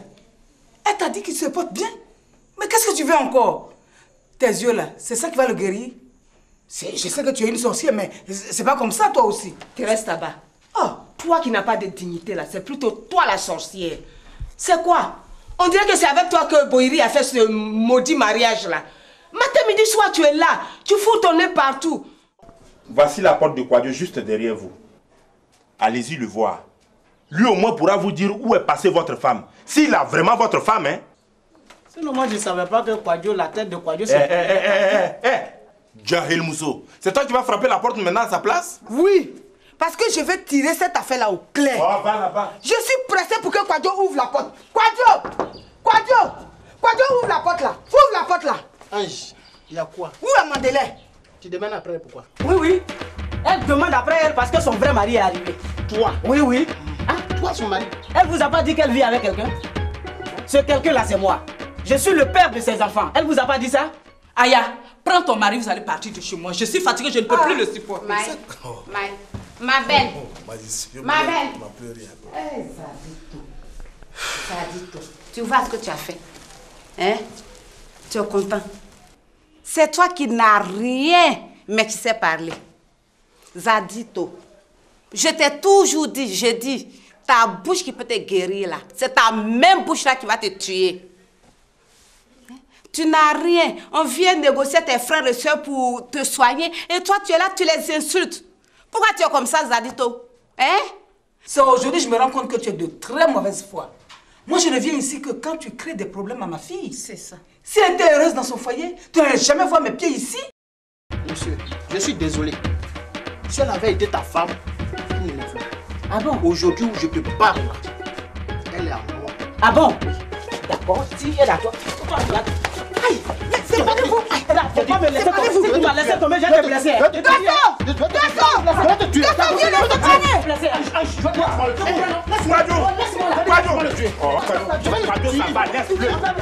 Elle t'a dit qu'il se porte bien. Mais qu'est-ce que tu veux encore? Tes yeux là, c'est ça qui va le guérir? Je sais que tu es une sorcière, mais c'est pas comme ça toi aussi. Tu restes là-bas. Oh, toi qui n'as pas de dignité là, c'est plutôt toi la sorcière. C'est quoi? On dirait que c'est avec toi que Boiri a fait ce maudit mariage là. Matin, midi, soir, tu es là. Tu fous ton nez partout. Voici la porte de Quadio juste derrière vous. Allez-y le voir. Lui au moins pourra vous dire où est passée votre femme. S'il a vraiment votre femme, hein. Sinon, moi je ne savais pas que Quadio, la tête de Quadio, c'est... Jahil Mousso, c'est toi qui vas frapper la porte maintenant à sa place? Oui, parce que je vais tirer cette affaire-là au clair. Oh, va là-bas. Je suis pressé pour que Quadio ouvre la porte. Quadio, ouvre la porte là. Ouvre la porte là. Ange, il y a quoi? Où est Mandela? Tu demandes après pourquoi? Oui. Elle demande après elle parce que son vrai mari est arrivé. Toi? Oui. Ah, toi son mari? Elle vous a pas dit qu'elle vit avec quelqu'un? Ce quelqu'un là c'est moi. Je suis le père de ses enfants. Elle vous a pas dit ça? Aya, prends ton mari, vous allez partir de chez moi. Je suis fatiguée, je ne peux plus le supporter. Ma belle. Ma belle. Zadito, tu vois ce que tu as fait? Hein? Tu es content? C'est toi qui n'as rien, mais qui sais parler. Zadito, je t'ai toujours dit, ta bouche qui peut te guérir là, c'est ta même bouche là qui va te tuer. Tu n'as rien. On vient négocier tes frères et soeurs pour te soigner et toi tu es là, tu les insultes. Pourquoi tu es comme ça, Zadito? Hein? C'est aujourd'hui que je me rends compte que tu es de très mauvaise foi. Moi, je ne viens ici que quand tu crées des problèmes à ma fille. C'est ça. Si elle était heureuse dans son foyer, tu n'allais jamais voir mes pieds ici. Monsieur, je suis désolé. Si elle avait été ta femme, ah bon? Aujourd'hui où je te parle, elle est à moi. Ah bon? D'accord, si elle est à toi. Aïe, c'est pas de vous. Faut pas me laisser tomber. Si tu m'as laissé tomber, je vais te blesser.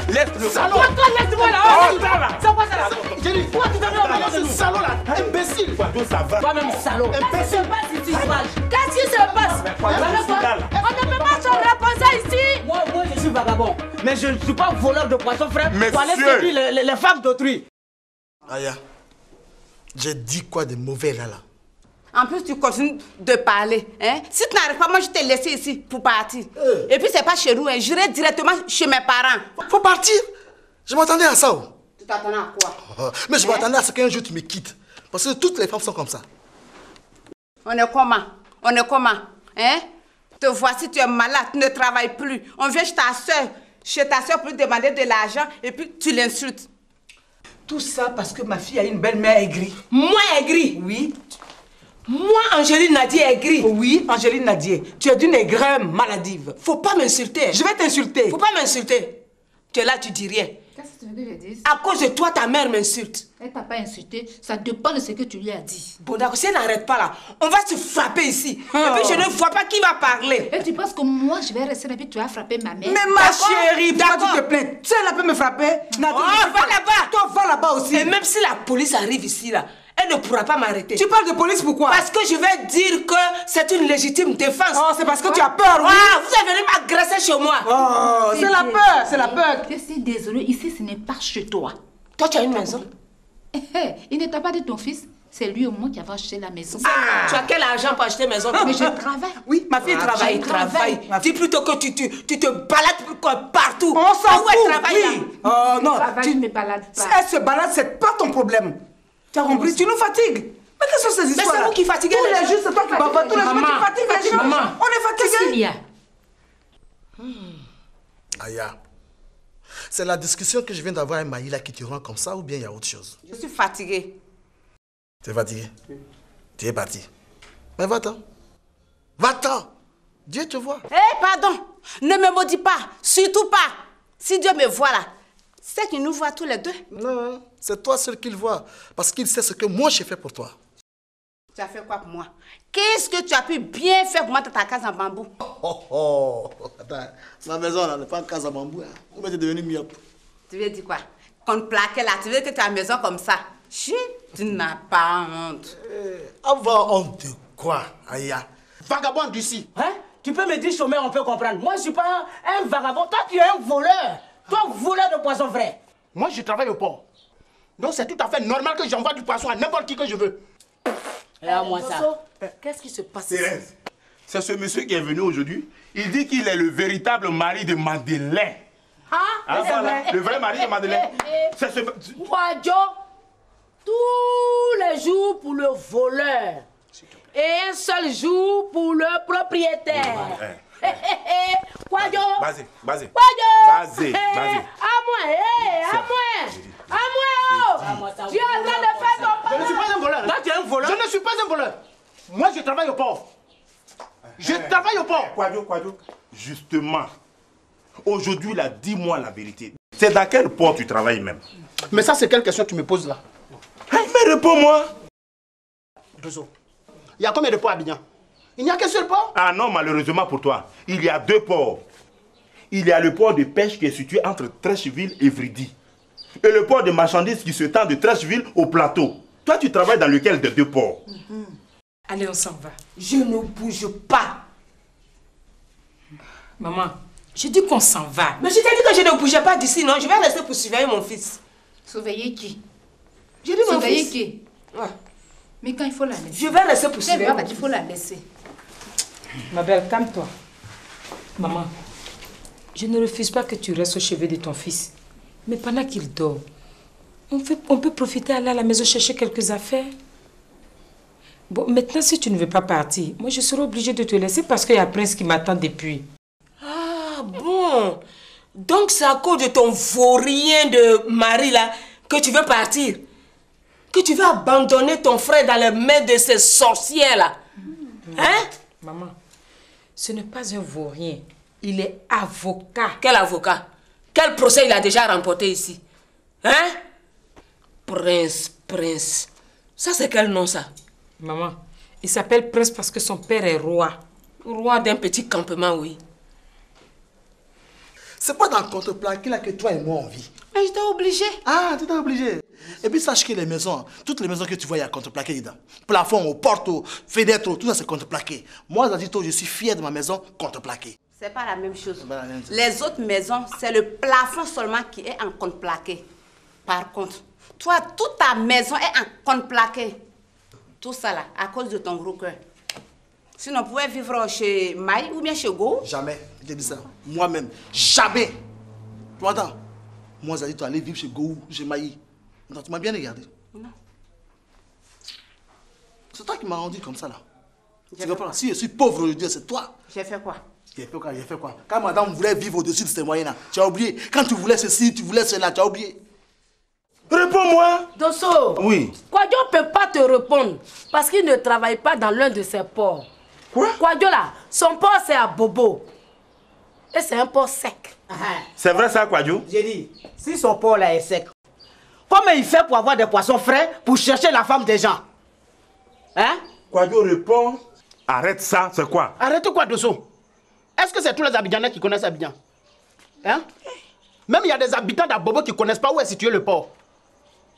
Laisse-le. Laisse-moi là. C'est quoi ça là? J'ai dit, toi tu t'es mis salaud là, imbécile. Ça va. Toi-même salaud. Qu'est-ce qui se passe? On ne peut pas se reposer ici. Moi, je suis vagabond. Mais je ne suis pas voleur de poissons, frère. Monsieur. Pour aller séduire les femmes d'autrui. Aya, j'ai dit quoi de mauvais là? En plus, tu continues de parler. Hein? Si tu n'arrives pas, moi, je t'ai laissé ici pour partir. Et puis, c'est pas chez nous. Hein. J'irai directement chez mes parents. Faut partir? Je m'attendais à ça. Tu t'attendais à quoi? Mais je m'attendais à ce qu'un jour tu me quittes. Parce que toutes les femmes sont comme ça. On est comment? Hein? Te voici, tu es malade, tu ne travailles plus. On vient chez ta soeur pour lui demander de l'argent et puis tu l'insultes. Tout ça parce que ma fille a une belle-mère aigrie. Moi aigrie? Oui. Moi, Angéline Nadier aigrie. Oui, Angéline Nadier. Tu es d'une aigreur maladive. Faut pas m'insulter. Je vais t'insulter. Faut pas m'insulter. Tu es là, tu dis rien. Qu'est-ce que tu veux que je dise? À cause de toi, ta mère m'insulte. Elle t'a pas insulté, ça dépend de ce que tu lui as dit. Bon, d'accord, si elle n'arrête pas là, on va se frapper ici. Et puis je ne vois pas qui va parler. Et tu penses que moi, je vais rester là et puis tu vas frapper ma mère? Mais ma chérie, pourquoi tu te plains? Tu sais, elle peut me frapper. Va là-bas. Toi, va là-bas aussi. Et même si la police arrive ici, là, elle ne pourra pas m'arrêter. Tu parles de police pourquoi? Parce que je vais dire que c'est une légitime défense. Oh, c'est parce que tu as peur, oui. Vous êtes venu m'agresser chez moi. Oh, c'est la peur, c'est la peur. Je suis désolée, ici, ce n'est pas chez toi. Toi, tu as une maison? Il ne t'a pas dit ton fils? C'est lui au moins qui a acheté la maison. Tu as quel argent pour acheter maison? Mais je travaille. Oui, ma fille travaille. Dis plutôt que tu te balades partout. On s'en fout. Elle travaille là? Oh non, tu ne me balades pas. Si elle se balade, c'est pas ton problème. Tu as compris? Tu nous fatigues. Mais qu'est-ce que c'est ces histoires? Mais c'est vous qui fatiguez. Tous les jours, c'est toi qui bavardes. Tous les jours, tu fatigues. Maman, on est fatigué. Qu'est-ce qu'il y a? Aya, C'est la discussion que je viens d'avoir avec Maïla qui te rend comme ça ou bien il y a autre chose? Je suis fatiguée. Tu es fatigué? Tu es parti. Mais va-t'en. Va-t'en. Dieu te voit. Pardon. Ne me maudis pas. Surtout pas. Si Dieu me voit là, c'est qu'il nous voit tous les deux. Non, c'est toi seul qu'il voit. Parce qu'il sait ce que moi j'ai fait pour toi. Tu as fait quoi pour moi? Qu'est-ce que tu as pu bien faire pour moi dans ta case en bambou? Attends, ma maison là n'est pas une case en bambou. Hein. Comment tu es devenu myope? Tu veux dire quoi? Qu'on te plaquait là, tu veux que tu as une maison comme ça? Chut, tu n'as pas honte. Avoir honte de quoi, Aya? Vagabond d'ici. Hein? Tu peux me dire chômeur, on peut comprendre. Moi, je suis pas un vagabond. Toi, tu es un voleur. Toi, voleur de poisson frais. Moi, je travaille au port. Donc, c'est tout à fait normal que j'envoie du poisson à n'importe qui que je veux. Et à moi ça. Qu'est-ce qui se passe? Thérèse, c'est ce monsieur qui est venu aujourd'hui. Il dit qu'il est le véritable mari de Madeleine. Ah, voilà, le vrai mari de Madeleine. C'est ce... Kwadjo, tous les jours pour le voleur. Et un seul jour pour le propriétaire. Kwadjo. Basé. Kwadjo. À moi, à moi. Tu es en train de faire ton Je ne suis pas un voleur. Là, tu es un voleur. Je ne suis pas un voleur. Moi, je travaille au port. Je travaille au port. Kwadjo. Justement, aujourd'hui, là, dis-moi la vérité. C'est dans quel port tu travailles même? Mais ça, c'est quelle question que tu me poses là? Mais réponds-moi. Dosso, il y a combien de ports à Abidjan? Il n'y a qu'un seul port? Ah non, malheureusement pour toi, il y a 2 ports. Il y a le port de pêche qui est situé entre Trècheville et Vridi. Et le port de marchandises qui se tend de Trècheville au plateau. Toi, tu travailles dans lequel des 2 ports? Allez, on s'en va. Je ne bouge pas. Maman, je dis qu'on s'en va. Mais je t'ai dit que je ne bougeais pas d'ici, non? Je vais rester pour surveiller mon fils. Surveiller qui? J'ai dit mon surveiller fils. Qui? Ouais. Mais quand il faut la laisser. Je vais rester pour surveiller. Il faut la laisser. Ma belle, calme-toi. Maman, je ne refuse pas que tu restes au chevet de ton fils. Mais pendant qu'il dort, on peut profiter aller à la maison chercher quelques affaires. Bon, maintenant, si tu ne veux pas partir, moi, je serai obligée de te laisser parce qu'il y a Prince qui m'attend depuis. Ah, bon. Donc, c'est à cause de ton vaurien de mari, là, que tu veux partir. Que tu veux abandonner ton frère dans les mains de ces sorcières, là. Hein? Maman, ce n'est pas un vaurien. Il est avocat. Quel avocat? Quel procès il a déjà remporté ici? Hein? Prince. Ça, c'est quel nom, ça? Maman, il s'appelle Prince parce que son père est roi. Roi d'un petit campement, oui. C'est pas dans le contreplaqué là que toi et moi on vit. Mais j'étais obligée. Ah, tu étais obligée. Et puis sache que les maisons, toutes les maisons que tu vois, il y a contreplaqué dedans. Plafond, porte, fenêtre, tout ça c'est contreplaqué. Moi, Zadito, je suis fier de ma maison contreplaquée. C'est pas la même chose. Les autres maisons, c'est le plafond seulement qui est en contreplaqué. Par contre, toi, toute ta maison est en contreplaqué. Tout ça là, à cause de ton gros cœur. Sinon, on pouvait vivre chez Maï ou bien chez Go. Jamais, je te dis ça. Moi-même, jamais. Tu m'entends? Moi, Zadito, aller vivre chez Go, chez Maï. Non, tu m'as bien regardé. Non. C'est toi qui m'as rendu comme ça là. Tu comprends? Si je suis pauvre aujourd'hui, c'est toi. J'ai fait quoi? J'ai fait quoi? Quand madame voulait vivre au-dessus de ses moyens là, tu as oublié. Quand tu voulais ceci, tu voulais cela, tu as oublié. Réponds-moi. Dosso. Oui. Kwadjo ne peut pas te répondre parce qu'il ne travaille pas dans l'un de ses ports. Quoi? Kwadjo là, son port c'est à Bobo. Et c'est un port sec. C'est vrai ça, Kwadjo? J'ai dit, si son port là est sec, comment il fait pour avoir des poissons frais pour chercher la femme des gens? Hein? Kwadjo répond, arrête ça, c'est quoi? Arrête quoi, Dosso? Est-ce que c'est tous les Abidjanais qui connaissent Abidjan? Hein? Même il y a des habitants d'Abobo qui ne connaissent pas où est situé le port.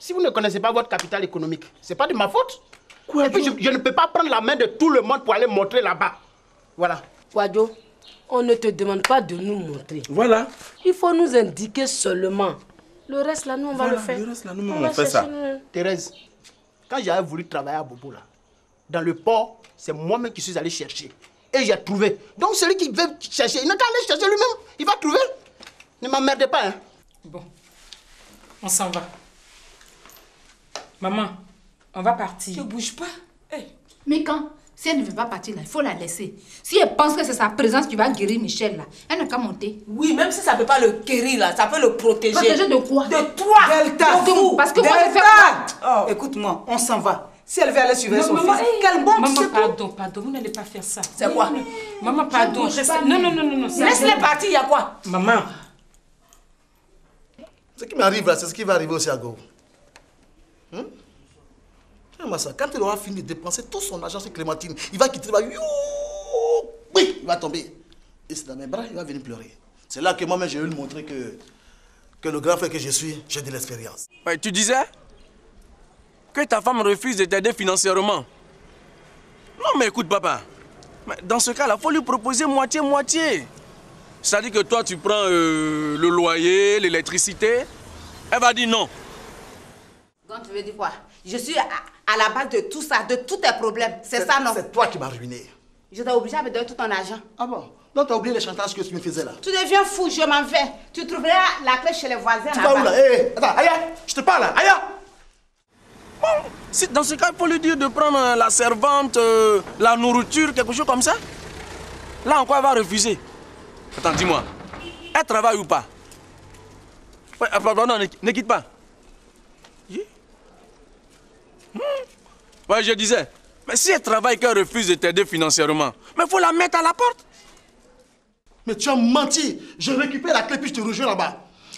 Si vous ne connaissez pas votre capital économique, c'est pas de ma faute. Et puis je ne peux pas prendre la main de tout le monde pour aller montrer là-bas. Voilà. Kwadjo, on ne te demande pas de nous montrer. Voilà. Il faut nous indiquer seulement. Le reste là, nous on va le faire. Le reste là, nous on fait ça. Thérèse, quand j'avais voulu travailler à Bobo là, dans le port, c'est moi-même qui suis allé chercher. Et j'ai trouvé. Donc celui qui veut chercher, il n'a qu'à aller chercher lui-même. Il va trouver. Ne m'emmerdez pas, hein. Bon, on s'en va. Maman, on va partir. Je bouge pas. Mais quand? Si elle ne veut pas partir là, il faut la laisser. Si elle pense que c'est sa présence qui va guérir Michel là, elle n'a qu'à monter. Oui, même si ça ne peut pas le guérir là, ça peut le protéger. Protéger de quoi? De toi. Delta. De vous. Parce que moi je fais quoi? Écoute-moi, on s'en va. Si elle veut aller suivre son fils, quel bon Maman, pardon, vous n'allez pas faire ça. C'est quoi? Maman, pardon, reste... Non. Laisse-les partir, il y a quoi? Maman. Ce qui m'arrive là, c'est ce qui va arriver aussi à Go. Quand il aura fini de dépenser tout son argent sur Clémentine, il va quitter, oui, il va tomber. Et c'est dans mes bras, il va venir pleurer. C'est là que moi-même, j'ai eu le montrer que le grand frère que je suis, j'ai de l'expérience. Ouais, tu disais que ta femme refuse de t'aider financièrement. Non, mais écoute, papa. Dans ce cas-là, il faut lui proposer moitié-moitié. C'est-à-dire que toi, tu prends le loyer, l'électricité. Elle va dire non. Donc, tu veux dire quoi? Je suis à la base de tout ça, de tous tes problèmes. C'est ça, non? C'est toi qui m'as ruiné. Je t'ai obligé à me donner tout ton argent. Ah bon? Donc, tu as oublié les chantages que tu me faisais là? Tu deviens fou, je m'en vais. Tu trouveras la clé chez les voisins. Tu vas où là? Attends, Aya, je te parle là, Aya! Bon, dans ce cas, il faut lui dire de prendre la servante, la nourriture, quelque chose comme ça. Là encore, elle va refuser. Attends, dis-moi, elle travaille ou pas? Ouais, pardon, ne quitte pas. Ouais, je disais, mais si elle travaille et qu'elle refuse de t'aider financièrement, mais il faut la mettre à la porte. Mais tu as menti. Je récupère la clé puis je te rejoins là-bas.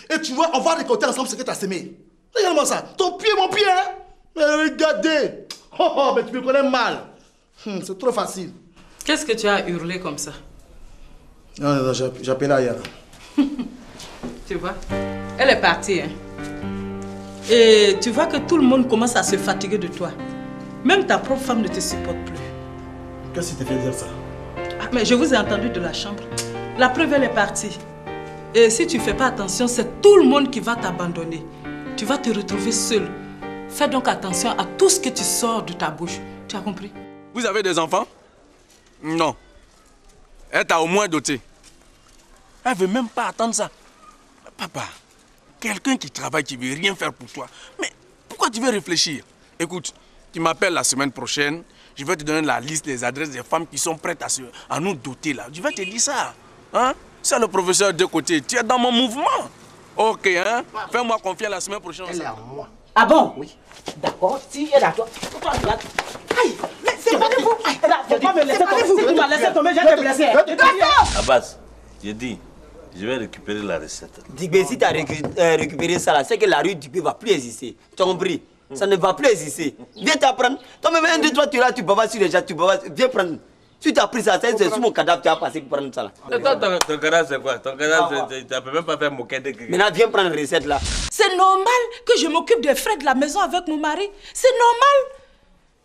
Et tu vois, on va récolter ensemble ce que tu as semé. Regarde-moi ça. Ton pied, mon pied, hein? Mais regardez. Oh, mais tu me connais mal. C'est trop facile. Qu'est-ce que tu as hurlé comme ça? Non, j'appelle Aya. Tu vois, elle est partie, hein. Et tu vois que tout le monde commence à se fatiguer de toi. Même ta propre femme ne te supporte plus. Qu'est-ce qui te fait dire ça? Ah, mais je vous ai entendu de la chambre. La preuve, elle est partie. Et si tu ne fais pas attention, c'est tout le monde qui va t'abandonner. Tu vas te retrouver seul. Fais donc attention à tout ce que tu sors de ta bouche. Tu as compris? Vous avez des enfants? Non. Elle t'a au moins doté. Elle ne veut même pas attendre ça. Papa, quelqu'un qui travaille, qui ne veut rien faire pour toi. Mais pourquoi tu veux réfléchir? Écoute, tu m'appelles la semaine prochaine. Je vais te donner la liste des adresses des femmes qui sont prêtes à nous doter là. Je vais te dire ça. Hein? C'est le professeur de côté. Tu es dans mon mouvement. Ok, hein? Fais-moi confiance la semaine prochaine. Elle est à moi. Ah bon? Oui. D'accord. Si elle est à toi. Pourquoi tu vas... Aïe! Mais c'est pas de vous! Faut pas me laisser tomber. Si tu m'as laissé tomber, je vais te blesser. Abbas, j'ai dit, je vais récupérer la recette. Digbe, si tu as récupéré ça là, c'est que la rue Digbe ne va plus exister. Tu as compris? Ça ne va plus exister. Viens t'apprendre. Toi même 1, 2, 3, tu es là, tu bavas sur les gens, tu bavas. Viens prendre. Si tu as pris ça, c'est sur mon cadavre, tu as passé pour prendre ça là. Ton cadavre c'est quoi? Ton cadavre, tu ne peux même pas faire moquer de quelqu'un. Maintenant, viens prendre la recette là. C'est normal que je m'occupe des frais de la maison avec mon mari. C'est normal.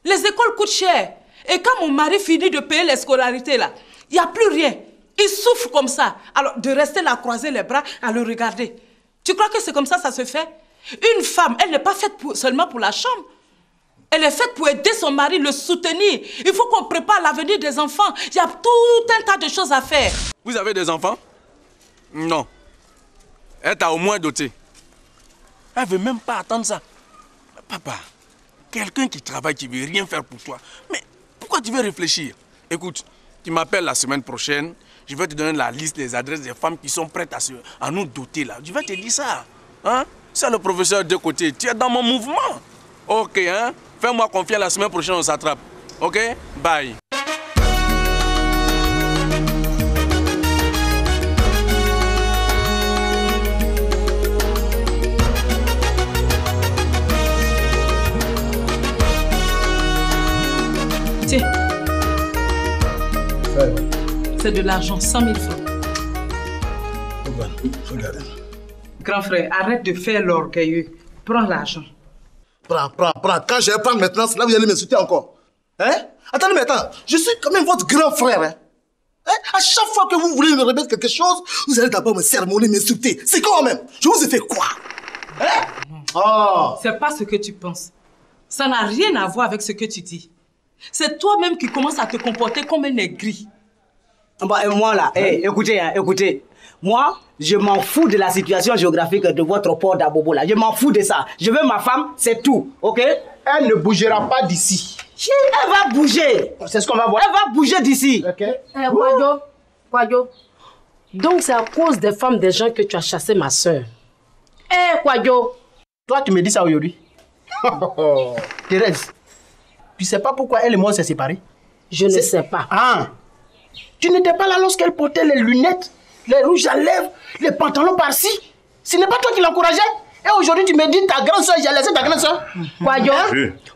Les écoles coûtent cher. Et quand mon mari finit de payer les scolarités là, il n'y a plus rien. Il souffre comme ça. Alors, de rester là, croiser les bras, à le regarder. Tu crois que c'est comme ça se fait? Une femme, elle n'est pas faite seulement pour la chambre. Elle est faite pour aider son mari, le soutenir. Il faut qu'on prépare l'avenir des enfants. Il y a tout un tas de choses à faire. Vous avez des enfants? Non. Elle t'a au moins doté. Elle ne veut même pas attendre ça. Papa, quelqu'un qui travaille, qui ne veut rien faire pour toi. Mais pourquoi tu veux réfléchir? Écoute, tu m'appelles la semaine prochaine. Je vais te donner la liste des adresses des femmes qui sont prêtes à nous doter là. Je vais te dire ça. Hein? C'est le professeur de côté. Tu es dans mon mouvement. Ok, hein? Fais-moi confiance, la semaine prochaine, on s'attrape. Ok? Bye. Tiens. C'est de l'argent, 100 000 francs. Regarde. Grand frère, arrête de faire l'orgueilleux. Prends l'argent. Prends. Quand je vais prendre maintenant, c'est là où vous allez m'insulter encore. Hein? Attendez, mais attends. Je suis quand même votre grand frère. Hein? À chaque fois que vous voulez me remettre quelque chose, vous allez d'abord me sermonner, m'insulter. C'est quand même? Je vous ai fait quoi? Hein? Oh. C'est pas ce que tu penses. Ça n'a rien à voir avec ce que tu dis. C'est toi-même qui commences à te comporter comme un aigri. Bah, et moi là, écoutez. Moi, je m'en fous de la situation géographique de votre port d'Abobo là. Je m'en fous de ça. Je veux ma femme, c'est tout, ok? Elle ne bougera pas d'ici. Elle va bouger. C'est ce qu'on va voir. Elle va bouger d'ici. Ok. Kwadjo. Donc c'est à cause des femmes des gens que tu as chassé ma soeur. Kwadjo. Toi, tu me dis ça aujourd'hui. Thérèse, tu sais pas pourquoi elle et moi on s'est séparés? Je ne sais pas. Ah, tu n'étais pas là lorsqu'elle portait les lunettes, les rouges à lèvres, les pantalons par-ci. Ce n'est pas toi qui l'encourageais? Et aujourd'hui, tu me dis ta grande soeur, j'ai laissé ta grande soeur.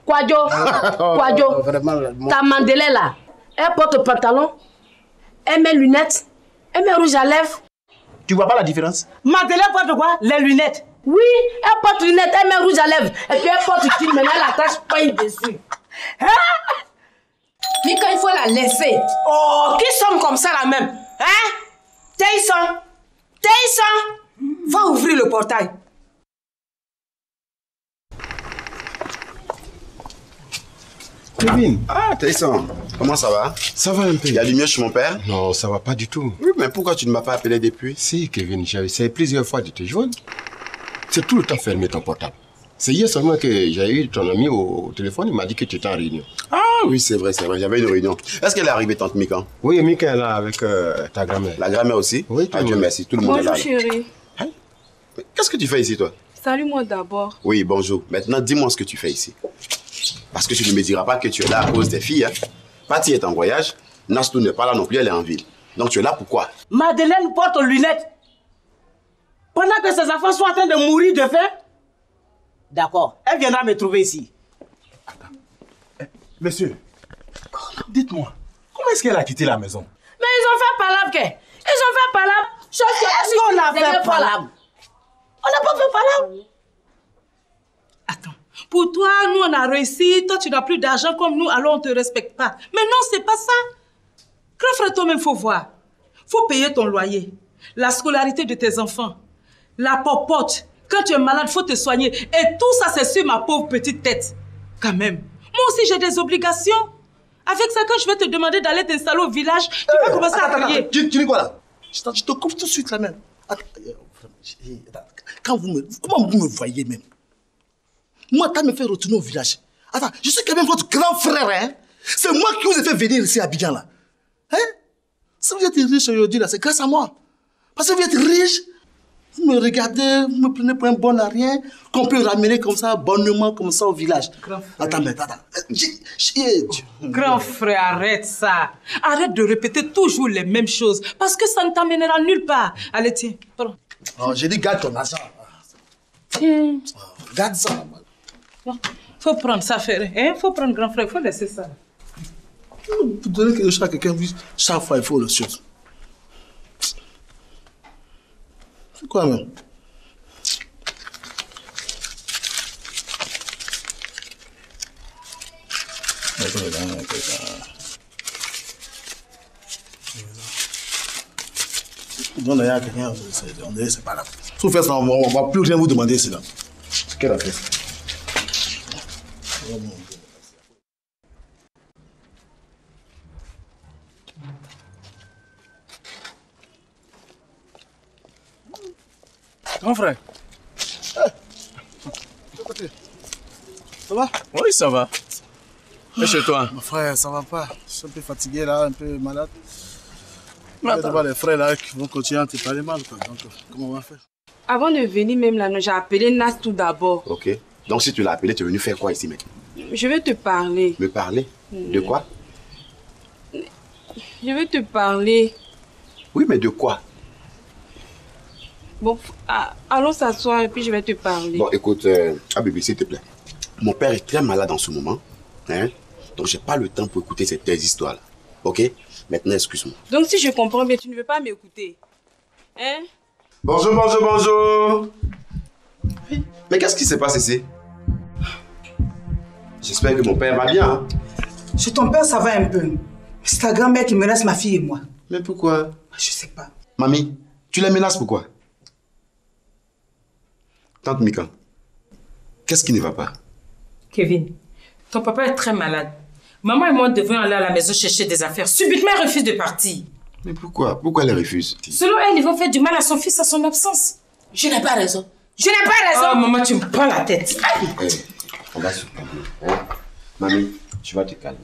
Kwadjo. Ta Mandela là, elle porte pantalon, elle met lunettes, elle met rouge à lèvres. Tu vois pas la différence? Mandela porte quoi? Les lunettes. Oui, elle porte lunettes, elle met rouge à lèvres. Et puis elle porte une maintenant elle attache pas dessus. Mais quand il faut la laisser. Oh, qui sont comme ça là même? Hein? Tyson, va ouvrir le portail. Kevin. Ah, Tyson, comment ça va? Ça va un peu. Il y a du mieux chez mon père? Non, ça va pas du tout. Oui, mais pourquoi tu ne m'as pas appelé depuis? Si, Kevin, j'ai essayé plusieurs fois de te joindre. C'est tout le temps fermé ton portable. C'est hier seulement que j'ai eu ton ami au téléphone, il m'a dit que tu étais en réunion. Ah oui, c'est vrai, j'avais une réunion. Est-ce qu'elle est arrivée, tante Mika? Oui, Mika est là avec ta grand-mère. La grand-mère aussi? Oui, ah, Dieu merci, tout le monde est là. Bonjour chérie. Hein? Qu'est-ce que tu fais ici, toi? Salut-moi d'abord. Oui, bonjour. Maintenant, dis-moi ce que tu fais ici. Parce que tu ne me diras pas que tu es là à cause des filles. Hein? Patty est en voyage, Nastou n'est pas là non plus, elle est en ville. Donc tu es là pourquoi? Madeleine porte aux lunettes. Pendant que ses enfants sont en train de mourir de faim. D'accord, elle viendra me trouver ici. Attends. Monsieur, dites-moi, comment est-ce qu'elle a quitté la maison? Mais ils ont fait palabre, Ils ont fait palabre. Est-ce qu'on a fait palabre? On n'a pas fait palabre. Pour toi, nous on a réussi, toi tu n'as plus d'argent comme nous, alors on ne te respecte pas. Mais non, c'est pas ça. Grand frère, toi-même, faut voir. Faut payer ton loyer, la scolarité de tes enfants, la popote. Quand tu es malade, faut te soigner. Et tout ça, c'est sur ma pauvre petite tête. Quand même. Moi aussi, j'ai des obligations. Avec ça, quand je vais te demander d'aller t'installer au village, tu vas commencer à crier. Tu dis quoi là? Je te coupe tout de suite là même. Comment vous me voyez même? Moi, t'as me fait retourner au village. Attends, je suis quand même votre grand frère, hein? C'est moi qui vous ai fait venir ici à Abidjan, là. Hein? Si vous êtes riche aujourd'hui, là, c'est grâce à moi. Parce que vous êtes riche, vous me regardez, vous me prenez pour un bon à rien, qu'on peut ramener comme ça, bonnement, comme ça, au village. Attends. Grand frère, arrête ça. Arrête de répéter toujours les mêmes choses, parce que ça ne t'amènera nulle part. Allez, tiens, prends. Oh, j'ai dit, garde ton argent. Tiens. Garde ça. Faut prendre ça, frère. Hein? Faut prendre grand frère, faut laisser ça. Pour donner quelque chose à quelqu'un, chaque fois, il faut le chose. C'est quoi, même? Donne rien à quelqu'un, c'est pas là. Si vous faites ça, on ne va plus rien vous demander ici. Quelle affaire? Grand frère. Ça va? Oui, ça va. Et chez toi? Mon frère, ça va pas. Je suis un peu fatigué là, un peu malade. Mais il y a les frères là qui vont continuer à te parler mal. Quoi. Donc, comment on va faire? Avant de venir même là, j'ai appelé Nas tout d'abord. Ok. Donc si tu l'as appelé, tu es venu faire quoi ici, mec? Je vais te parler. Me parler? De quoi? Je vais te parler. Oui, mais de quoi? Bon, allons s'asseoir et puis je vais te parler. Bon, écoute, bébé, s'il te plaît. Mon père est très malade en ce moment. Hein? Donc, j'ai pas le temps pour écouter tes histoires-là. Ok? Maintenant, excuse-moi. Donc, si je comprends bien, tu ne veux pas m'écouter. Hein? Bonjour. Mais qu'est-ce qui se passe ici? J'espère que mon père va bien. Hein? Chez ton père, ça va un peu. C'est ta grand-mère qui menace ma fille et moi. Mais pourquoi? Je sais pas. Mamie, tu les menaces pourquoi? Tante Mika, qu'est-ce qui ne va pas? Kevin, ton papa est très malade. Maman et moi devions aller à la maison chercher des affaires. Subitement, elle refuse de partir. Mais pourquoi? Pourquoi elle refuse? Selon elle, ils vont faire du mal à son fils à son absence. Je n'ai pas raison. Je n'ai pas raison. Oh, maman, tu me prends la tête. On va se calmer. Hein? Mamie, tu vas te calmer.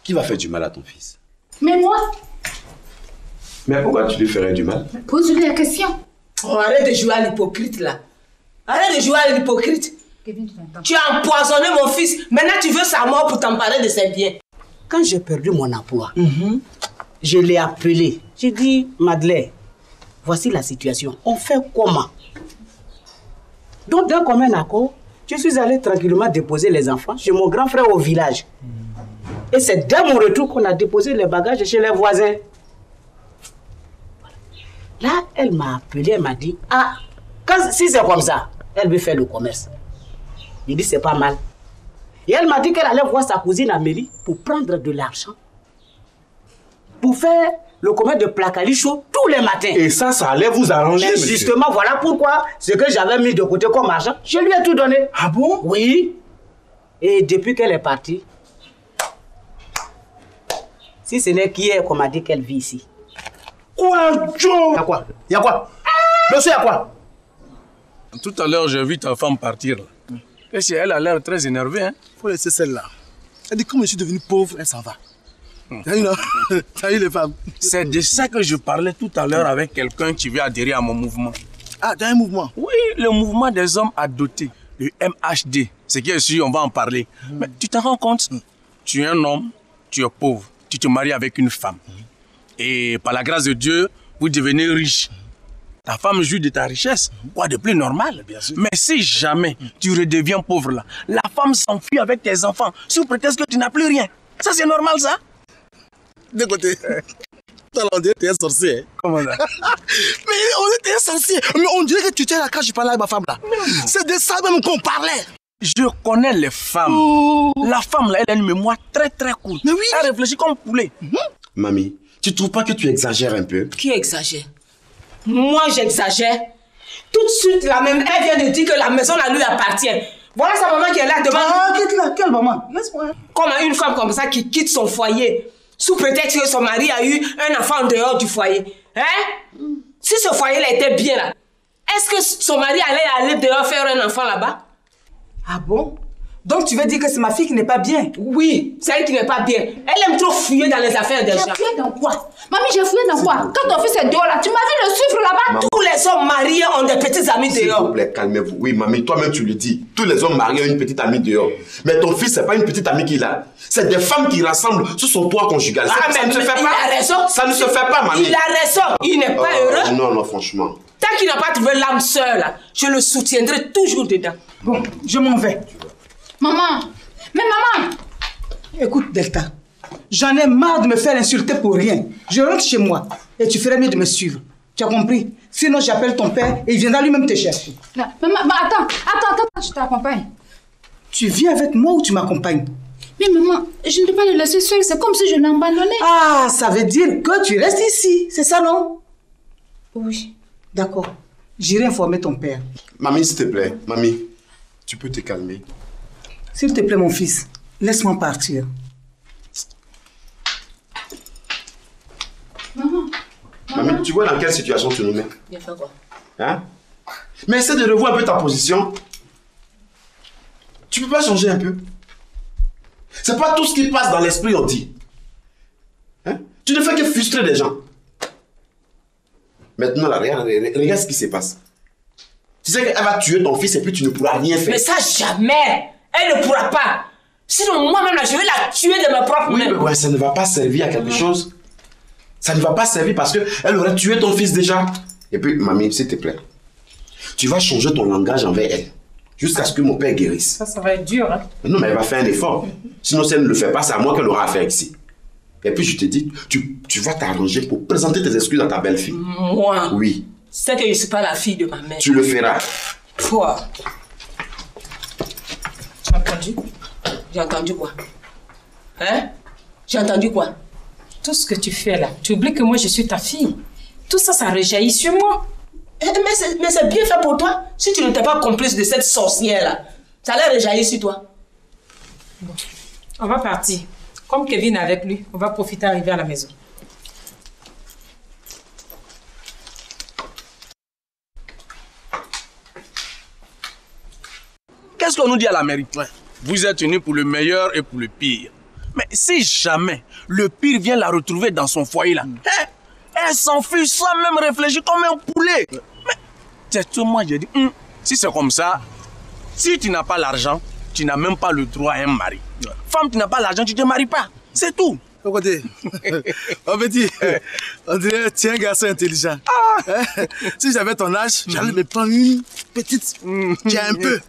Qui va faire du mal à ton fils? Mais moi, Mais pourquoi tu lui ferais du mal? pose-lui la question. Oh, arrête de jouer à l'hypocrite là. Arrête de jouer à l'hypocrite. Tu as empoisonné mon fils. Maintenant tu veux sa mort pour t'emparer de ses biens. Quand j'ai perdu mon emploi, je l'ai appelé. J'ai dit, Madeleine, voici la situation. On fait comment? Donc, d'un commun accord, je suis allé tranquillement déposer les enfants chez mon grand frère au village. Et c'est dès mon retour qu'on a déposé les bagages chez les voisins. Là, elle m'a appelé, elle m'a dit, ah, si c'est comme ça, elle veut faire le commerce. J'ai dit, c'est pas mal. Et elle m'a dit qu'elle allait voir sa cousine Amélie pour prendre de l'argent. Pour faire le commerce de placali chaud tous les matins. Et ça allait vous arranger, mais monsieur. justement, voilà pourquoi ce que j'avais mis de côté comme argent, je lui ai tout donné. Ah bon? Oui. Et depuis qu'elle est partie, si ce n'est qu'hier qu'on m'a dit qu'elle vit ici. Quoi, Joe? Y'a quoi? Y'a quoi? Monsieur, y'a quoi? Tout à l'heure, j'ai vu ta femme partir. Et si elle a l'air très énervée, hein? Faut laisser celle-là. Elle dit, comme je suis devenu pauvre, elle s'en va. T'as eu les femmes. C'est de ça que je parlais tout à l'heure avec quelqu'un qui veut adhérer à mon mouvement. Ah, t'as un mouvement? Oui, le mouvement des hommes adoptés, le MHD. C'est qui est sûr, on va en parler. Mais tu te rends compte? Tu es un homme, tu es pauvre, tu te maries avec une femme. Et par la grâce de Dieu, vous devenez riche. Ta femme jouit de ta richesse. Quoi de plus normal? Bien sûr. Mais si jamais tu redeviens pauvre là, la femme s'enfuit avec tes enfants sous prétexte que tu n'as plus rien. Ça, c'est normal, ça? De côté. Toi, on dirait que t'es un sorcier. Comment ça? Mais on était un sorcier. Mais on dirait que tu étais là quand je parlais avec ma femme là. C'est de ça même qu'on parlait. Je connais les femmes. La femme là, elle a une mémoire très très courte. Mais oui. Elle réfléchit comme poulet. Mamie, tu trouves pas que tu exagères un peu? Qui exagère? Moi, j'exagère. Tout de suite, la même, elle vient de dire que la maison la lui appartient. Voilà sa maman qui est là devant. Ah, quitte-la. Quelle maman? Laisse-moi. Comme une femme comme ça qui quitte son foyer sous prétexte que son mari a eu un enfant en dehors du foyer. Hein? Si ce foyer-là était bien là, est-ce que son mari allait aller dehors faire un enfant là-bas? Ah bon? Donc tu veux dire que c'est ma fille qui n'est pas bien? Oui, c'est elle qui n'est pas bien. Elle aime trop fouiller dans les affaires des gens. J'ai fouillé dans quoi? Mamie, j'ai fouillé dans quoi? Quand ton fils est dehors là, tu m'as vu le suivre là-bas? Tous les hommes mariés ont des petits amis dehors. S'il vous plaît, calmez-vous. Oui, mamie, toi-même tu le dis. Tous les hommes mariés ont une petite amie dehors. Mais ton fils, c'est pas une petite amie qu'il a. C'est des femmes qui rassemblent sous son toit conjugal. Ah, ça ne se fait pas. Il a raison. Ça ne se fait pas, mamie. Il a raison. Il n'est pas heureux. Non, non, franchement. Tant qu'il n'a pas trouvé l'âme sœur là, je le soutiendrai toujours dedans. Bon, je m'en vais. Maman! Mais maman! Écoute, Delta, j'en ai marre de me faire insulter pour rien. Je rentre chez moi et tu ferais mieux de me suivre. Tu as compris? Sinon, j'appelle ton père et il viendra lui-même te chercher. Non, maman, attends, je t'accompagne. Tu viens avec moi ou tu m'accompagnes? Mais maman, je ne peux pas le laisser seul, c'est comme si je l'ai abandonné. Ah, ça veut dire que tu restes ici, c'est ça, non? Oui. D'accord. J'irai informer ton père. Mamie, s'il te plaît, mamie, tu peux te calmer. S'il te plaît, mon fils, laisse-moi partir. Maman. Mamie, tu vois dans quelle situation tu nous mets? Bien fait quoi? Hein? Mais essaie de revoir un peu ta position. Tu peux pas changer un peu? C'est pas tout ce qui passe dans l'esprit, on dit. Hein? Tu ne fais que frustrer les gens. Maintenant, là, regarde ce qui se passe. Tu sais qu'elle va tuer ton fils et puis tu ne pourras rien faire. Mais ça, jamais! Elle ne pourra pas. Sinon, moi-même, je vais la tuer de mes propres mains. Oui, mais ouais, ça ne va pas servir à quelque chose. Ça ne va pas servir parce qu'elle aurait tué ton fils déjà. Et puis, mamie, s'il te plaît, tu vas changer ton langage envers elle. Jusqu'à ce que mon père guérisse. Ça va être dur, hein? Mais non, mais elle va faire un effort. Sinon, si elle ne le fait pas, c'est à moi qu'elle aura à faire ici. Et puis, je te dis, tu vas t'arranger pour présenter tes excuses à ta belle-fille. Moi? Oui. C'est que je ne suis pas la fille de ma mère. Tu le feras. Toi. Tu as entendu? J'ai entendu quoi? Hein? J'ai entendu quoi? Tout ce que tu fais là, tu oublies que moi je suis ta fille. Tout ça, ça rejaillit sur moi. Mais c'est bien fait pour toi. Si tu n'étais pas complice de cette sorcière là, ça allait rejaillir sur toi. Bon, on va partir. Comme Kevin est avec lui, on va profiter d'arriver à la maison. Qu'est-ce qu'on nous dit à la mairie? Vous êtes unis pour le meilleur et pour le pire. Mais si jamais le pire vient la retrouver dans son foyer là, elle s'enfuit sans même réfléchir comme un poulet. Mais c'est tout, moi j'ai dit, si c'est comme ça, si tu n'as pas l'argent, tu n'as même pas le droit à un mari. Femme, tu n'as pas l'argent, tu ne te maries pas. C'est tout. Au côté, oh petit, on dirait tu es un garçon intelligent. Si j'avais ton âge, j'allais me prendre une petite, qui a un peu.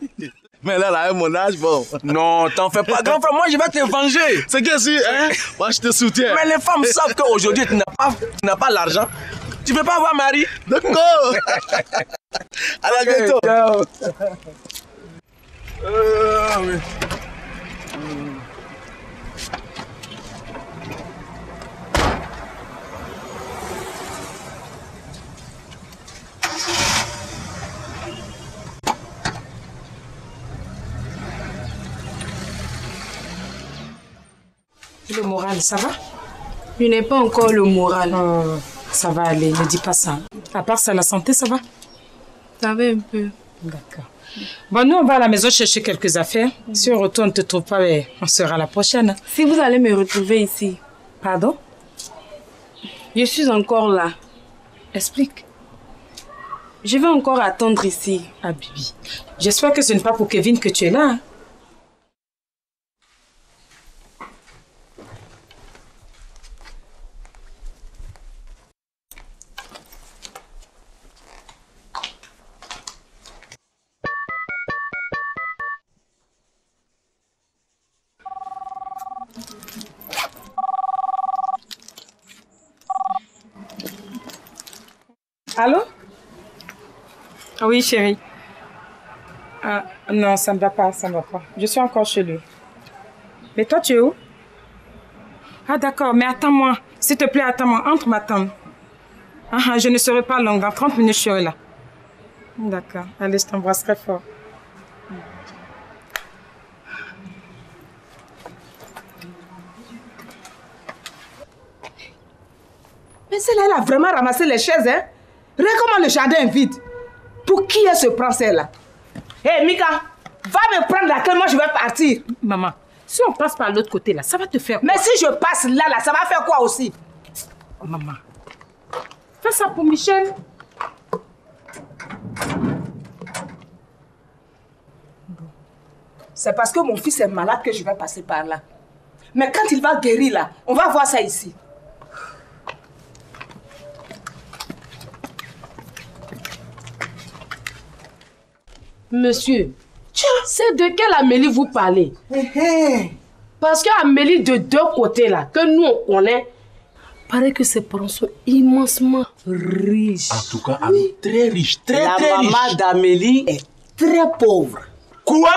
Mais là, à mon âge, bon. Non, t'en fais pas. Grand frère, moi je vais te venger. C'est que si, hein? Moi je te soutiens. Mais les femmes savent qu'aujourd'hui tu n'as pas l'argent. Tu ne peux pas avoir mari. D'accord. À la bientôt. Ciao. Oui. Le moral, ça va? Je n'ai pas encore le moral. Ça va aller, ne dis pas ça. À part ça, la santé, ça va? Ça va un peu. D'accord. Bon, nous, on va à la maison chercher quelques affaires. Si on retourne, on ne te trouve pas, on sera la prochaine. Si vous allez me retrouver ici. Pardon? Je suis encore là. Explique. Je vais encore attendre ici. Ah, Bibi. J'espère que ce n'est pas pour Kevin que tu es là. Hein? Allô? Oui, chérie. Ah, non, ça ne va pas, ça ne va pas. Je suis encore chez lui. Mais toi, tu es où? Ah, d'accord, mais attends-moi. S'il te plaît, attends-moi. Entre m'attendre. Ah, je ne serai pas longue. Dans 30 minutes, je serai là. D'accord. Allez, je t'embrasse très fort. Mais celle-là, elle a vraiment ramassé les chaises, hein? Regarde comment le jardin est vide. Pour qui elle se prend celle-là? Hé, Mika, va me prendre laquelle, moi je vais partir. Maman, si on passe par l'autre côté, là, ça va te faire quoi? Mais si je passe là, ça va faire quoi aussi? Oh, maman, fais ça pour Michel. C'est parce que mon fils est malade que je vais passer par là. Mais quand il va guérir là, on va voir ça ici. Monsieur, c'est de quelle Amélie vous parlez? Parce qu'Amélie de deux côtés là, que nous on connaît, paraît que ses parents sont immensement riches. En tout cas, oui. Très riche, très riche. La maman d'Amélie est très pauvre. Quoi?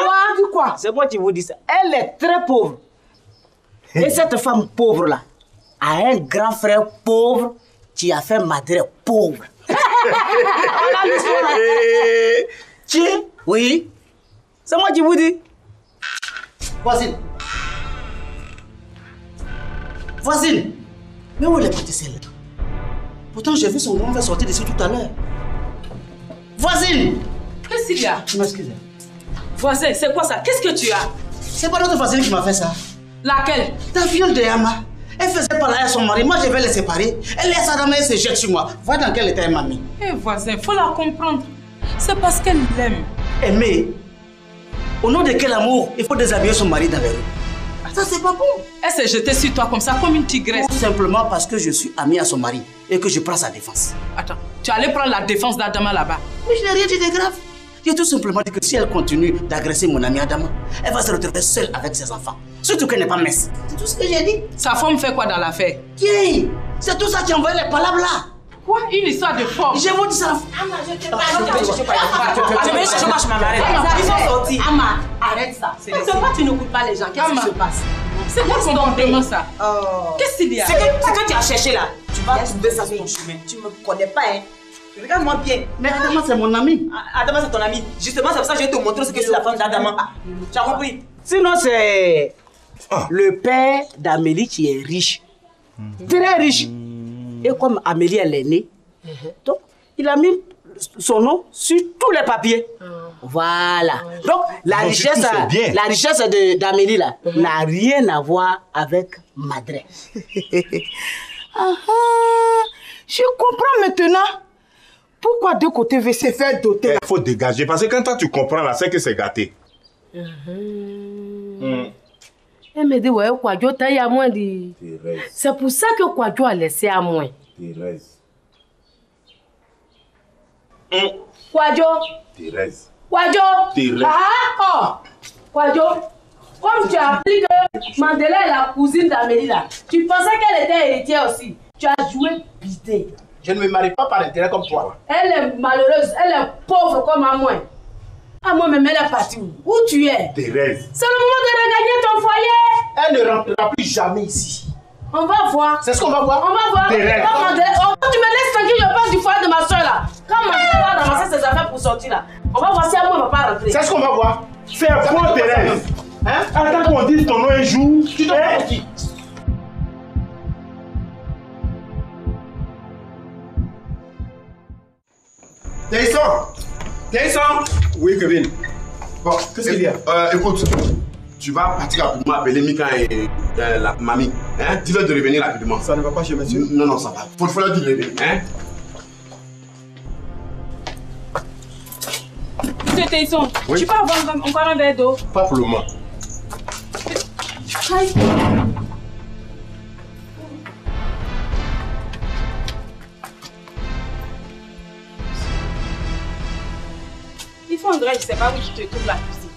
C'est moi qui vous dis ça. Elle est très pauvre. Et cette femme pauvre là a un grand frère pauvre qui a fait madre pauvre. Tiens, oui. C'est moi qui vous dis. Voisine. Voisine. Mais où est la petite celle-là? Pourtant, j'ai vu son grand frère sortir d'ici tout à l'heure. Voisine. Qu'est-ce qu'il y a? Je m'excuse. Voisin, c'est quoi ça? Qu'est-ce que tu as? C'est pas notre voisine qui m'a fait ça. Laquelle? Ta fille de Yama. Elle faisait parler à son mari. Moi, je vais les séparer. Elle laisse sa dame et se jette sur moi. Vois dans quel état elle m'a mis. Eh voisin, faut la comprendre. C'est parce qu'elle l'aime. Aimer? Au nom de quel amour il faut déshabiller son mari dans les rues? Ça, c'est pas bon. Elle s'est jetée sur toi comme ça, comme une tigresse. Tout simplement parce que je suis ami à son mari et que je prends sa défense. Attends, tu allais prendre la défense d'Adama là-bas? Mais je n'ai rien dit de grave. J'ai tout simplement dit que si elle continue d'agresser mon ami Adama, elle va se retrouver seule avec ses enfants. Surtout qu'elle n'est pas mince. C'est tout ce que j'ai dit. Sa femme fait quoi dans l'affaire? Qui? C'est tout ça qui envoie les palabres là. Quoi? Une histoire de forme? Je vous dis ça. Amma, je te parle. Je marche ma marraine. Ils sont sortis. Amma, arrête ça. Pourquoi tu n'écoutes pas les gens? Qu'est-ce qui se passe? C'est quoi son comportement ça? Qu'est-ce qu'il y a? C'est que tu as cherché là. Tu vas trouver ça sur ton chemin. Tu ne me connais pas, hein? Regarde-moi bien. Mais Adama, c'est mon ami. Adama, c'est ton ami. Justement, c'est pour ça que je vais te montrer ce que c'est la femme d'Adama. Tu as compris? Sinon, c'est le père d'Amélie qui est riche. Très riche. Et comme Amélie, elle est née, donc il a mis son nom sur tous les papiers. Voilà. Donc, la richesse d'Amélie, là, n'a rien à voir avec Madré. Je comprends maintenant pourquoi deux côtés veulent se faire doter. Il faut dégager, parce que quand toi tu comprends là, c'est que c'est gâté. Elle me dit, ouais, Kwadjo taille à moins de... C'est pour ça que Kwadjo a laissé à moins. Thérèse. Kwadjo. Thérèse. Kwadjo. Thérèse. Kwadjo. Comme tu as appris que Mandela est la cousine d'Amélie là, tu pensais qu'elle était héritière aussi. Tu as joué bidé. Je ne me marie pas par intérêt comme toi. Elle est malheureuse, elle est pauvre comme à moi. À moi même, elle est partie où tu es? Thérèse. C'est le moment de regagner ton foyer. Elle ne rentrera plus jamais ici. On va voir. C'est ce qu'on va voir. On va voir. Thérèse. Quand tu me laisses tranquille, je parle du foyer de ma soeur là. Quand Mandela va ramasser ses affaires pour sortir là, on va voir si à moi ne va pas rentrer. C'est ce qu'on va voir. C'est bon, Thérèse. Hein? Attends qu'on dise ton nom un jour. Tu t'en vas qui? Tyson. Oui, Kevin. Bon, qu'est-ce qu'il y a? Écoute, tu vas partir rapidement appeler Mika et la mamie. Hein? Dis-leur de revenir rapidement. Ça ne va pas chez monsieur? Non, ça va. Faut leur dire de revenir. Hein? Monsieur Tyson, oui? Tu peux avoir encore un verre d'eau? Pas pour le moment. Il faut André, je sais pas où tu te trouves la cuisine.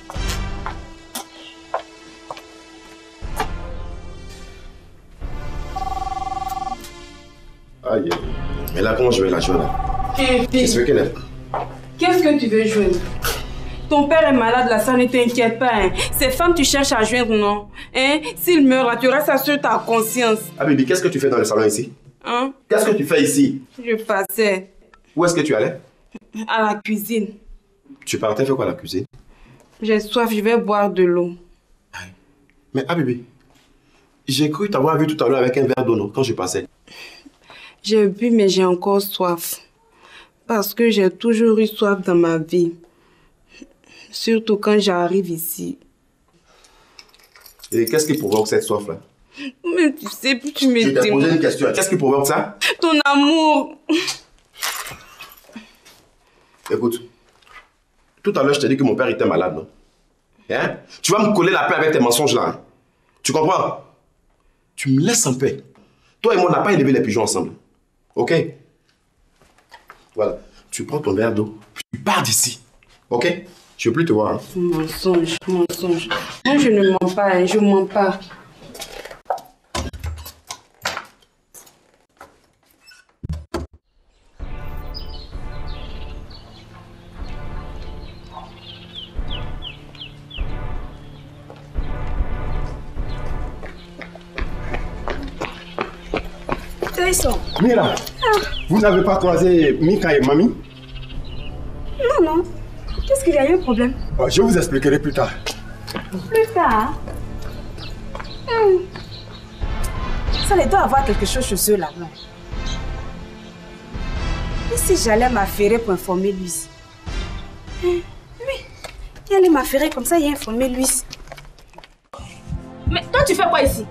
Aïe. Mais là, comment je vais la joindre? Qu'est-ce qu'elle est? Qu'est-ce que tu veux joindre? Ton père est malade là, ça ne t'inquiète pas. Hein. Ces femmes, tu cherches à joindre, non? Hein? S'il meurt là, tu restes sur ta conscience. Ah, Bibi, qu'est-ce que tu fais dans le salon ici? Hein? Qu'est-ce que tu fais ici? Je passais. Où est-ce que tu allais? À la cuisine. Tu partais faire quoi à la cuisine? J'ai soif, je vais boire de l'eau. Mais, ah, Bibi, j'ai cru t'avoir vu tout à l'heure avec un verre d'eau, non? Quand je passais. J'ai bu, mais j'ai encore soif. Parce que j'ai toujours eu soif dans ma vie. Surtout quand j'arrive ici. Et qu'est-ce qui provoque cette soif-là? Mais tu sais, plus tu me Je t'ai posé une question. Qu'est-ce qui provoque ça? Ton amour. Écoute, tout à l'heure, je t'ai dit que mon père était malade, non? Hein? Tu vas me coller la paix avec tes mensonges là. Hein? Tu comprends? Tu me laisses en paix. Toi et moi, on n'a pas élevé les pigeons ensemble. Ok? Voilà. Tu prends ton verre d'eau, tu pars d'ici. Ok? Je ne veux plus te voir. Hein? Mensonge, mensonge. Moi, je ne mens pas, hein, je ne mens pas. Mira, vous n'avez pas croisé Mika et Mamie? Non. Qu'est-ce qu'il y a eu un problème? Je vous expliquerai plus tard. Plus tard? Ça doit avoir quelque chose chez eux là-bas. Et si j'allais m'affairer pour informer Louise? Oui, il allait m'affairer comme ça, il a informé Louise. Mais toi, tu fais quoi ici?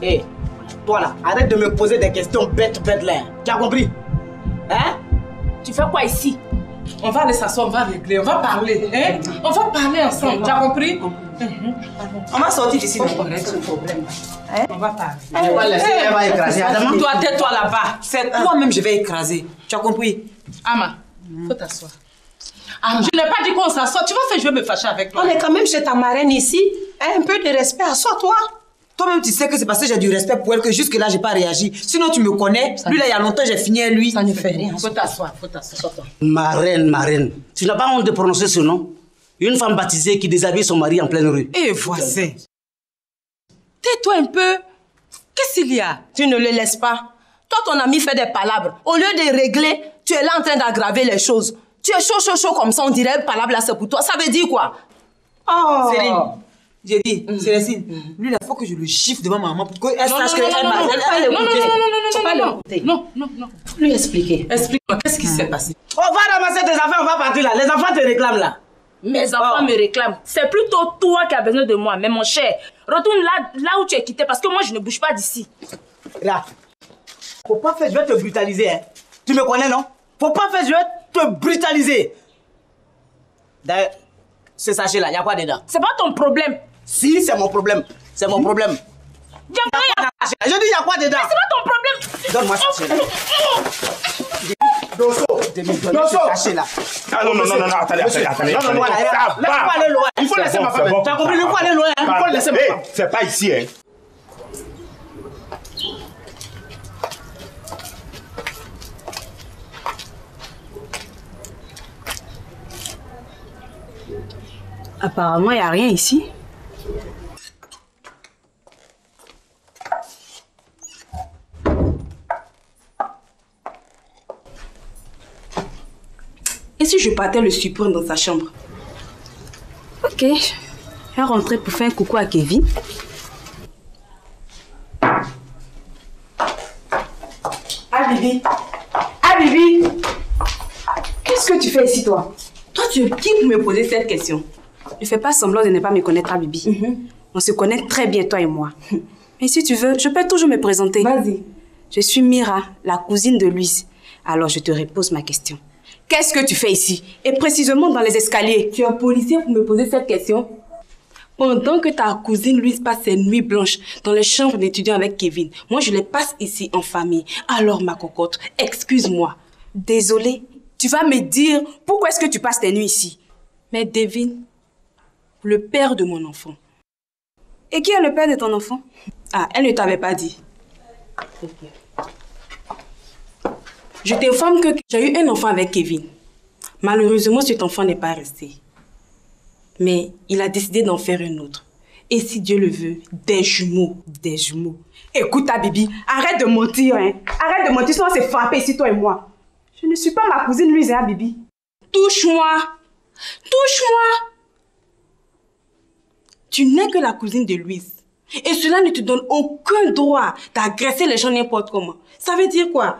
Hé, toi là, arrête de me poser des questions bêtes là. Tu as compris? Hein? Tu fais quoi ici? On va aller s'asseoir, on va régler, on va parler. Hein? On va parler ensemble, tu as compris? On va sortir d'ici. On règle ce problème. Hein? On va parler. Je vais laisser, elle va écraser. Adama. Toi, tais-toi là-bas. C'est toi-même je vais écraser. Tu as compris? Ama, faut t'asseoir. Je n'ai pas dit qu'on s'assoit. Tu vois que je vais me fâcher avec toi. On est quand même chez ta marraine ici. Un peu de respect, assois-toi. Toi-même, tu sais que c'est parce que j'ai du respect pour elle que jusque-là, j'ai pas réagi. Sinon, tu me connais. Lui, là, il y a longtemps, j'ai fini à lui. Ça ne fait rien. Faut t'asseoir, toi. Marraine. Tu n'as pas honte de prononcer ce nom? Une femme baptisée qui déshabille son mari en pleine rue. Eh, voisin. Tais-toi un peu. Qu'est-ce qu'il y a? Tu ne le laisses pas. Toi, ton ami fait des palabres. Au lieu de régler, tu es là en train d'aggraver les choses. Tu es chaud comme ça, on dirait palabre là, c'est pour toi. Ça veut dire quoi? Oh! Céline, J'ai dit, Célestine, lui, il faut que je le gifle devant ma maman pour qu'elle sache qu'elle m'a... Non. Lui expliquer. Explique-moi, qu'est-ce qui s'est passé? On va ramasser tes affaires, on va partir là. Les enfants te réclament là. Mes enfants me réclament. C'est plutôt toi qui as besoin de moi. Mais mon cher, retourne là où tu es quitté parce que moi, je ne bouge pas d'ici. Là. Faut pas faire, je vais te brutaliser. Hein. Tu me connais, non? Faut pas faire, je vais te brutaliser. D'ailleurs, ce sachet-là, il y a quoi dedans? C'est pas ton problème. Si, c'est mon problème. C'est mon problème. Je dis, il y a quoi dedans? Mais c'est pas ton problème. Donne-moi ce sachet-là. Dosso! Sachet-là. Ah non, attendez. Non, voilà, laisse-moi aller loin. Il faut laisser ma femme. Tu as compris, il faut aller loin. Il faut laisser ma femme. C'est pas ici, hein. Apparemment, il n'y a rien ici. Et si je partais le surprendre dans sa chambre? Ok, je vais rentrer pour faire un coucou à Kevin. Ah Bibi! Qu'est-ce que tu fais ici, toi? Toi, tu es qui pour me poser cette question? Ne fais pas semblant de ne pas me connaître, Bibi. On se connaît très bien, toi et moi. Mais si tu veux, je peux toujours me présenter. Vas-y. Je suis Mira, la cousine de Louise. Alors, je te repose ma question. Qu'est-ce que tu fais ici? Et précisément dans les escaliers. Tu es policier pour me poser cette question? Pendant que ta cousine Louise passe ses nuits blanches dans les chambres d'étudiants avec Kevin, moi, je les passe ici en famille. Alors, ma cocotte, excuse-moi. Désolée. Tu vas me dire pourquoi est-ce que tu passes tes nuits ici? Mais devine, le père de mon enfant. Et qui est le père de ton enfant? Ah, elle ne t'avait pas dit. Okay. Je t'informe que j'ai eu un enfant avec Kevin. Malheureusement, cet enfant n'est pas resté. Mais il a décidé d'en faire un autre. Et si Dieu le veut, des jumeaux. Des jumeaux. Écoute, ta Bibi, arrête de mentir, hein. Arrête de mentir, sinon on s'est frappé ici, toi et moi. Je ne suis pas ma cousine Louise, hein, Bibi. Touche-moi. Touche-moi. Tu n'es que la cousine de Louise. Et cela ne te donne aucun droit d'agresser les gens n'importe comment. Ça veut dire quoi?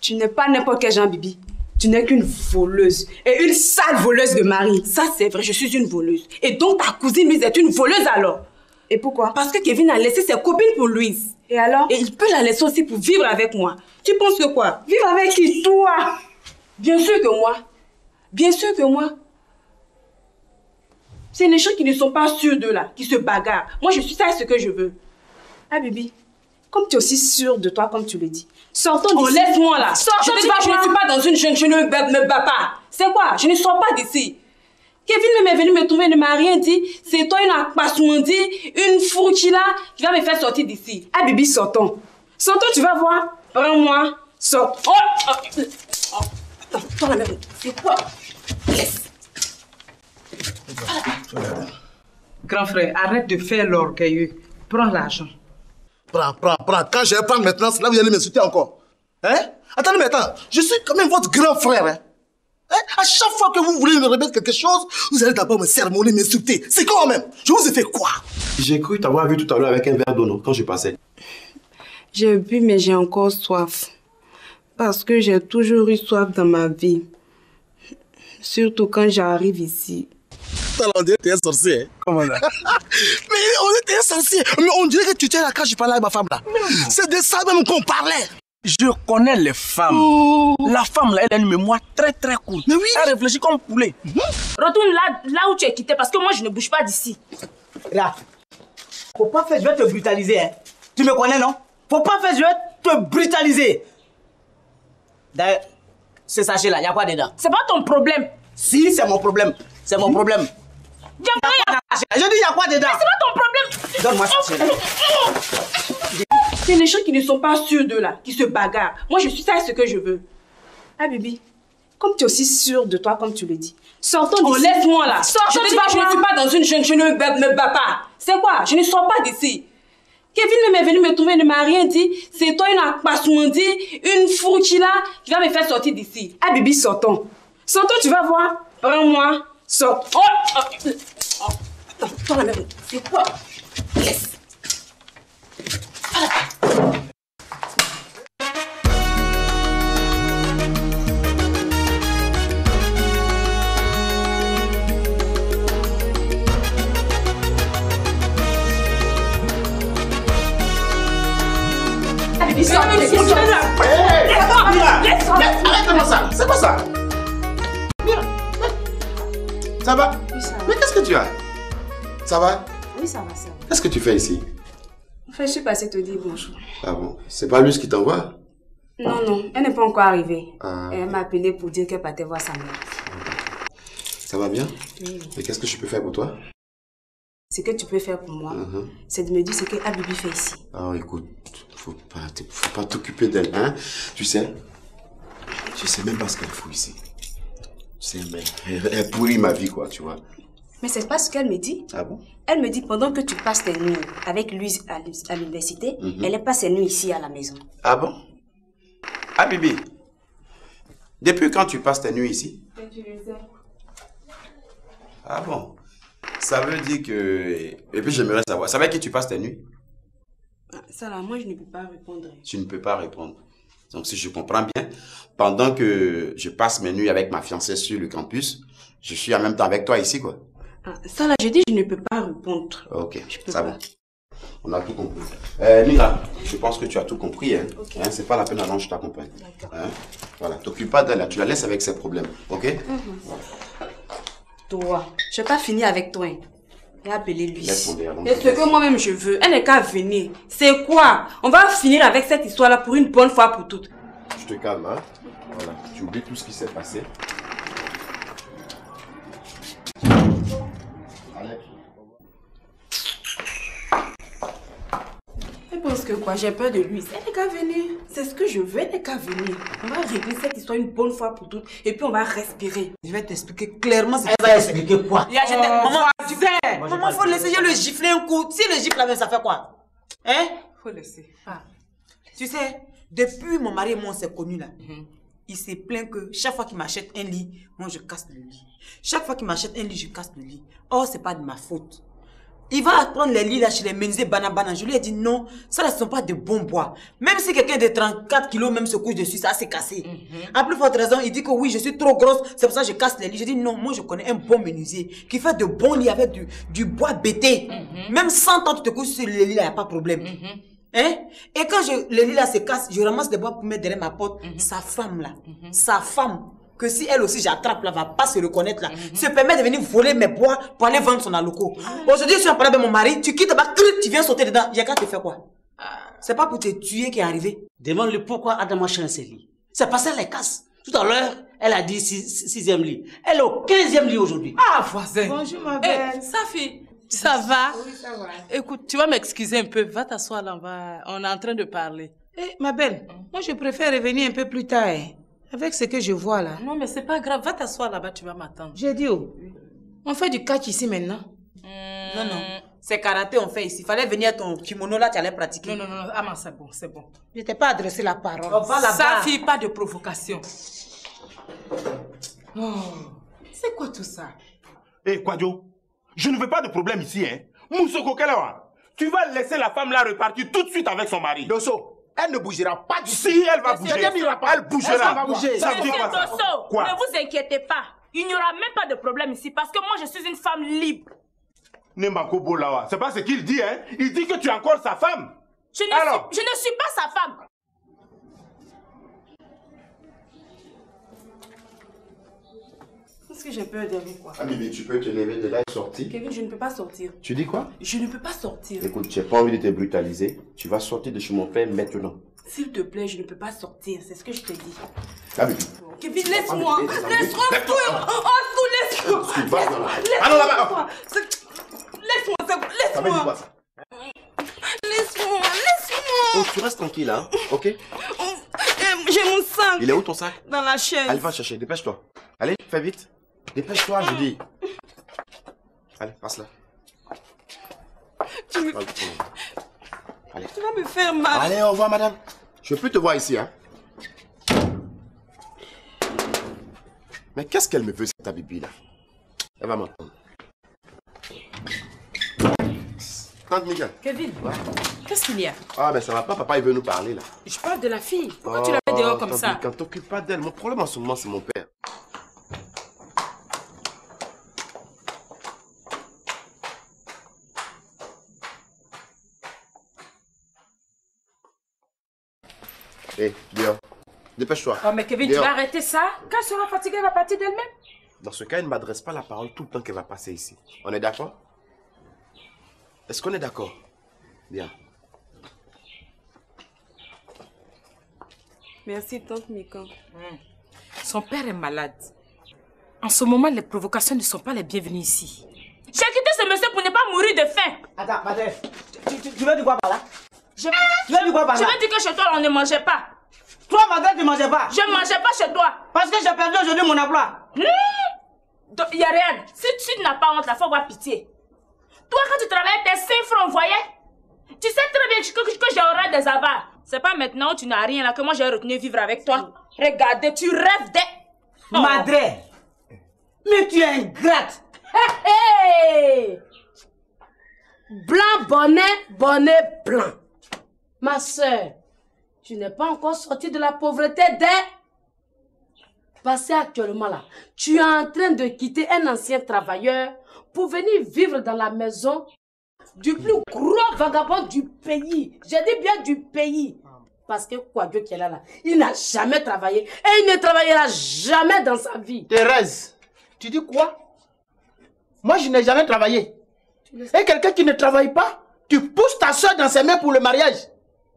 Tu n'es pas n'importe quel genre, Bibi. Tu n'es qu'une voleuse. Et une sale voleuse de mari. Ça, c'est vrai, je suis une voleuse. Et donc, ta cousine Louise est une voleuse alors. Et pourquoi? Parce que Kevin a laissé ses copines pour Louise. Et alors? Et il peut la laisser aussi pour vivre avec moi. Tu penses que quoi? Vivre avec qui? Toi? Bien sûr que moi. Bien sûr que moi. C'est les gens qui ne sont pas sûrs d'eux là, qui se bagarrent. Moi, je suis ça et ce que je veux. Ah, Bibi, comme tu es aussi sûre de toi, comme tu le dis, sortons d'ici. Oh, laisse-moi là. Sortons, je te dis pas, je ne suis pas dans une jeune, je ne me bats pas. C'est quoi? Je ne sors pas d'ici. Kevin même est venu me trouver, ne m'a rien dit. C'est toi une akpasumandi, une fourchila qui va me faire sortir d'ici. Ah, Bibi, sortons. Sortons, tu vas voir. Prends-moi. Sors. Oh, attends, toi la même. C'est quoi? Laisse. Grand frère, arrête de faire l'orgueilleux. Prends l'argent. Prends. Quand je vais prendre maintenant, c'est là vous allez m'insulter encore. Hein? Attendez, mais attends. Je suis quand même votre grand frère. Hein? À chaque fois que vous voulez me remettre quelque chose, vous allez d'abord me sermonner, m'insulter. C'est quand même? Je vous ai fait quoi? J'ai cru t'avoir vu tout à l'heure avec un verre d'eau quand je passais. J'ai bu, mais j'ai encore soif. Parce que j'ai toujours eu soif dans ma vie. Surtout quand j'arrive ici. On dirait que tu es un sorcier. Comment là? Mais on était un sorcier. Mais on dirait que tu étais là quand je parlais avec ma femme là. C'est de ça même qu'on parlait. Je connais les femmes. Oh. La femme là, elle a une mémoire très très courte. Mais oui. Elle réfléchit comme poulet. Retourne là où tu es quitté parce que moi je ne bouge pas d'ici. Là. Faut pas faire, je vais te brutaliser. Hein. Tu me connais, non? Faut pas faire, je vais te brutaliser. D'ailleurs, ce sachet-là, il y a quoi dedans? C'est pas ton problème. Si, c'est mon problème. C'est mon problème. Je dis, il y a quoi dedans? C'est pas ton problème. Donne-moi ce sachet-là. C'est les gens qui ne sont pas sûrs d'eux là, qui se bagarrent. Moi, je suis ça et ce que je veux. Ah, Bibi, comme tu es aussi sûre de toi, comme tu le dis, sortons d'ici. Oh, laisse-moi là. Je te dis pas, je ne suis pas dans une jeune, je ne me bats pas. C'est quoi? Je ne sors pas d'ici. Kevin même est venu me trouver, ne m'a rien dit. C'est toi une akpasumandi, une fourchila qui va me faire sortir d'ici. Ah, Bibi, sortons. Sortons, tu vas voir. Prends-moi. Sors. Toi la même, c'est quoi? Laisse. Arrête-moi ça. C'est quoi ça? Ça va? Oui, ça va. Mais qu'est-ce que tu as? Ça va? Oui, ça va, ça va. Qu'est-ce que tu fais ici? Enfin, je suis passée te dire bonjour. Ah bon? C'est pas lui qui t'envoie? Non, non, elle n'est pas encore arrivée. Ah. Elle m'a appelé pour dire qu'elle partait voir sa mère. Ça va bien? Oui. Et qu'est-ce que je peux faire pour toi? Ce que tu peux faire pour moi, c'est de me dire ce que Habibi fait ici. Ah écoute, faut pas t'occuper d'elle, hein? Tu sais même pas ce qu'elle fout ici. Tu sais, mais elle pourrit ma vie, quoi, tu vois. Mais c'est pas ce qu'elle me dit. Ah bon? Elle me dit pendant que tu passes tes nuits avec lui à l'université, elle passe ses nuits ici à la maison. Ah bon? Ah Bibi, depuis quand tu passes tes nuits ici? Ah bon? Ça veut dire que... Et puis j'aimerais savoir, c'est avec qui tu passes tes nuits? Ça là, moi je ne peux pas répondre. Tu ne peux pas répondre. Donc si je comprends bien, pendant que je passe mes nuits avec ma fiancée sur le campus, je suis en même temps avec toi ici, quoi. Ça là, je dis je ne peux pas répondre. Ok, peux ça pas. va. On a tout compris. Mira, je pense que tu as tout compris. Hein. Ok. Hein, c'est pas la peine avant que je t'accompagne. Hein? Voilà, t'occupe pas d'elle, tu la laisses avec ses problèmes. Ok? Toi, je vais pas finir avec toi. Hein. Et appeler lui. Laisse tomber, allons. Et ce que moi-même je veux, elle n'est qu'à venir. C'est quoi? On va finir avec cette histoire-là pour une bonne fois pour toutes. Je te calme, hein? Voilà, tu oublies tout ce qui s'est passé. Elle pense que quoi? J'ai peur de lui. Elle n'est qu'à venir. C'est ce que je veux, elle n'est qu'à venir. On va régler cette histoire une bonne fois pour toutes. Et puis on va respirer. Je vais t'expliquer clairement. Elle va expliquer quoi? Maman, tu sais. Maman, faut laisser le gifler un coup. Si le gifle la même, ça fait quoi? Hein? Faut laisser. Tu sais, depuis mon mari et moi on s'est connus là, il s'est plaint que chaque fois qu'il m'achète un lit, moi je casse le lit. Chaque fois qu'il m'achète un lit, je casse le lit. Or, c'est pas de ma faute. Il va prendre les lits là chez les menuisiers banana. Je lui ai dit non, ça ne sont pas de bons bois. Même si quelqu'un de 34 kilos même se couche dessus, ça c'est cassé. À plus forte raison, il dit que oui, je suis trop grosse, c'est pour ça que je casse les lits. Je dis non, moi je connais un bon menuisier qui fait de bons lits avec du bois bété. Même 100 ans tu te couches sur les lits là, il n'y a pas de problème. Hein? Et quand le lit là se casse, je ramasse des bois pour mettre derrière ma porte. Sa femme là, sa femme, que si elle aussi j'attrape là, va pas se reconnaître là, se permet de venir voler mes bois pour aller vendre son aloco. Aujourd'hui, je suis en parlant avec mon mari, tu quittes là-bas, tu viens sauter dedans. Il y a qu'à te faire quoi? C'est pas pour te tuer qui est arrivé. Demande-lui pourquoi Adam a changé ses lits. C'est parce qu'elle les casse. Tout à l'heure, elle a dit 6e lit. Elle est au 15e lit aujourd'hui. Ah, voisin. Bonjour, ma belle. Safi, ça va? Oui, ça va. Écoute, tu vas m'excuser un peu. Va t'asseoir là, on est en train de parler. Eh, ma belle, moi je préfère revenir un peu plus tard, hein, avec ce que je vois là. Non, mais c'est pas grave. Va t'asseoir là-bas, tu vas m'attendre. J'ai dit, oh, on fait du catch ici maintenant. Non, non. C'est karaté on fait ici. Fallait venir ton kimono là, tu allais pratiquer. Non, Ama, c'est bon, c'est bon. Je t'ai pas adressé la parole. On va là-bas. Safi, pas de provocation. Oh, c'est quoi tout ça? Hé, Kwadjo, je ne veux pas de problème ici, hein. Moussoko Kelawa, tu vas laisser la femme là repartir tout de suite avec son mari. Dosso, elle ne bougera pas du tout. Si, elle va bouger. Elle bougera. Elle va bouger. Ça veut dire quoi, ça? Dosso, Quoi? ne vous inquiétez pas. Il n'y aura même pas de problème ici parce que moi je suis une femme libre. Nembako Bolawa, c'est pas ce qu'il dit, hein. Il dit que tu es encore sa femme. Je ne suis pas sa femme. Est-ce que j'ai peur de vous quoi? Ah Bibi, tu peux te lever de là et sortir. Kevin, je ne peux pas sortir. Tu dis quoi? Je ne peux pas sortir. Écoute, j'ai pas envie de te brutaliser. Tu vas sortir de chez mon père maintenant. S'il te plaît, je ne peux pas sortir. C'est ce que je te dis. Ah Bibi. Kevin, laisse-moi. Laisse-moi. Oh, laisse-moi. Allons là-bas. Laisse-moi. Ça veut dire quoi ça? Laisse-moi. Oh, tu restes tranquille, hein? Ok? J'ai mon sac. Il est où ton sac? Dans la chaise. Allez, va chercher, dépêche-toi. Allez, fais vite. Dépêche-toi, je dis. Allez, passe là. Allez. Tu vas me faire mal. Allez, au revoir, madame. Je peux te voir ici, hein? Mais qu'est-ce qu'elle me veut, cette Bibi là? Elle va m'entendre. Tante Mika. Kevin, qu'est-ce qu'il y a? Ah, ben ça va pas, papa, il veut nous parler là. Je parle de la fille. Pourquoi tu la mets dehors comme ça? Quand t'occupes pas d'elle, mon problème en ce moment, c'est mon père. Hé, Léon, dépêche-toi. Oh, mais Kevin, Léon. tu vas arrêter ça? Quand elle sera fatiguée, elle va partir d'elle-même. Dans ce cas, elle ne m'adresse pas la parole tout le temps qu'elle va passer ici. On est d'accord? Est-ce qu'on est d'accord? Bien. Merci, tante Mika. Son père est malade. En ce moment, les provocations ne sont pas les bienvenues ici. J'ai quitté ce monsieur pour ne pas mourir de faim. Attends, madame, tu veux dire quoi par là? Tu veux dire quoi par là? Je veux dire que chez toi, on ne mangeait pas. Toi, madame, tu ne mangeais pas? Je ne mangeais pas chez toi. Parce que j'ai perdu aujourd'hui mon emploi. Donc, Yariane, si tu n'as pas honte, il faut avoir pitié. Toi, quand tu travaillais, tes 5 francs, vous voyez? Tu sais très bien que j'aurai des avares. C'est pas maintenant où tu n'as rien là que moi j'ai retenu vivre avec toi. Regardez, tu rêves de... Madre, mais tu es ingrate. Hey! Blanc, bonnet, bonnet blanc. Ma soeur, tu n'es pas encore sortie de la pauvreté Parce qu'actuellement là, tu es en train de quitter un ancien travailleur pour venir vivre dans la maison du plus gros vagabond du pays. J'ai dit bien du pays. Parce que Kouadio qui est là, il n'a jamais travaillé et il ne travaillera jamais dans sa vie. Thérèse, tu dis quoi? Moi, je n'ai jamais travaillé. Et quelqu'un qui ne travaille pas, tu pousses ta soeur dans ses mains pour le mariage.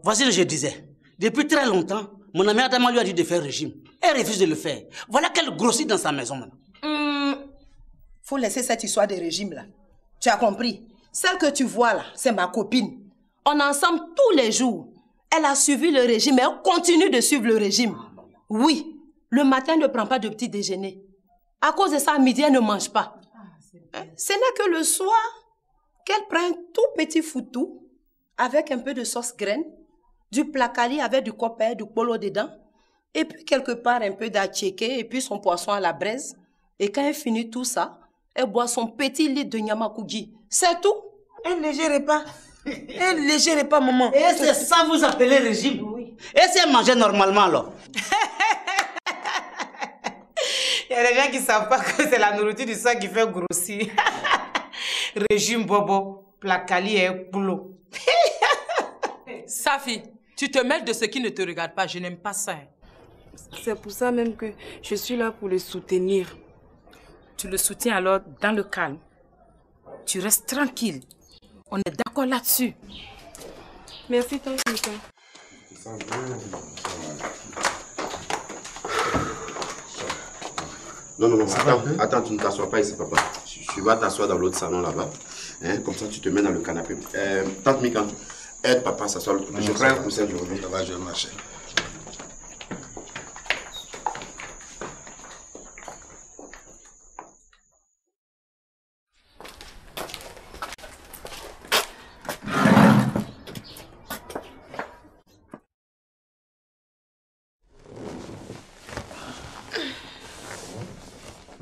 Voici ce que je disais. Depuis très longtemps, mon ami Adama lui a dit de faire régime. Elle refuse de le faire. Voilà qu'elle grossit dans sa maison maintenant. Faut laisser cette histoire de régime là. Tu as compris? Celle que tu vois là, c'est ma copine. On est ensemble tous les jours. Elle a suivi le régime et elle continue de suivre le régime. Oui, le matin, elle ne prend pas de petit déjeuner. À cause de ça, à midi, elle ne mange pas. Ce n'est que le soir qu'elle prend un tout petit foutou avec un peu de sauce graine, du placali avec du copper, du polo dedans, et puis quelque part un peu d'attiéké et puis son poisson à la braise. Et quand elle finit tout ça, elle boit son petit lit de nyamakugi. C'est tout. Un léger repas. Un léger repas, maman. Et c'est ça vous appelez régime? Oui. Et c'est manger normalement alors? Il y a des gens qui ne savent pas que c'est la nourriture du soir qui fait grossir. Régime bobo, placali et boulot. Safi, tu te mêles de ce qui ne te regarde pas. Je n'aime pas ça. C'est pour ça même que je suis là pour le soutenir. Tu le soutiens alors dans le calme. Tu restes tranquille. On est d'accord là-dessus. Merci, tante Mika. Non, attends, tu ne t'assois pas ici, papa. Tu vas t'asseoir dans l'autre salon là-bas. Hein, comme ça, tu te mets dans le canapé. Tante Mika, aide papa à s'asseoir l'autre côté. Je prends un coussin, je reviens. Ça va, je vais marcher.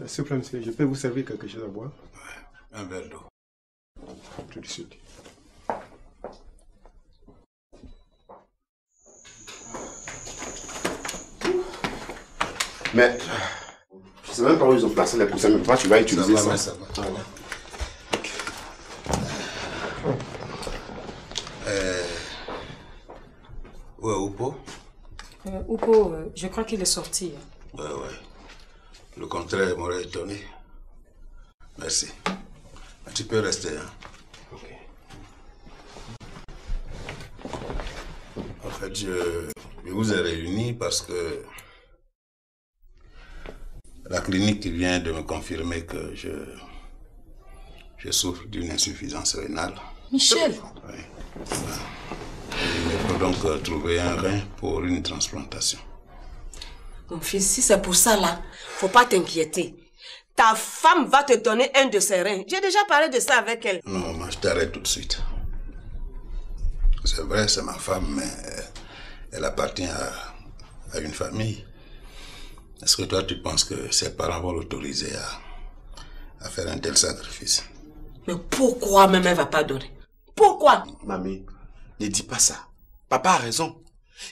S'il vous plaît, monsieur, je peux vous servir quelque chose à boire? Ouais, un verre d'eau. Tout de suite. Mais, je ne sais même pas où ils ont placé les coussins, mais papa, tu vas utiliser ça. Ça va. Voilà. Où est Oupo? Oupo, je crois qu'il est sorti. Ouais. Le contraire m'aurait étonné. Merci. Mais tu peux rester, hein? Ok. En fait, je vous ai réunis parce que la clinique vient de me confirmer que je souffre d'une insuffisance rénale. Michel. Oui. Il faut donc trouver un rein pour une transplantation. Mon fils, si c'est pour ça là, faut pas t'inquiéter. Ta femme va te donner un de ses reins. J'ai déjà parlé de ça avec elle. Non, maman, je t'arrête tout de suite. C'est vrai, c'est ma femme, mais elle appartient à une famille. Est-ce que toi, tu penses que ses parents vont l'autoriser à faire un tel sacrifice. Mais pourquoi même elle ne va pas donner? Pourquoi? Mamie, ne dis pas ça. Papa a raison.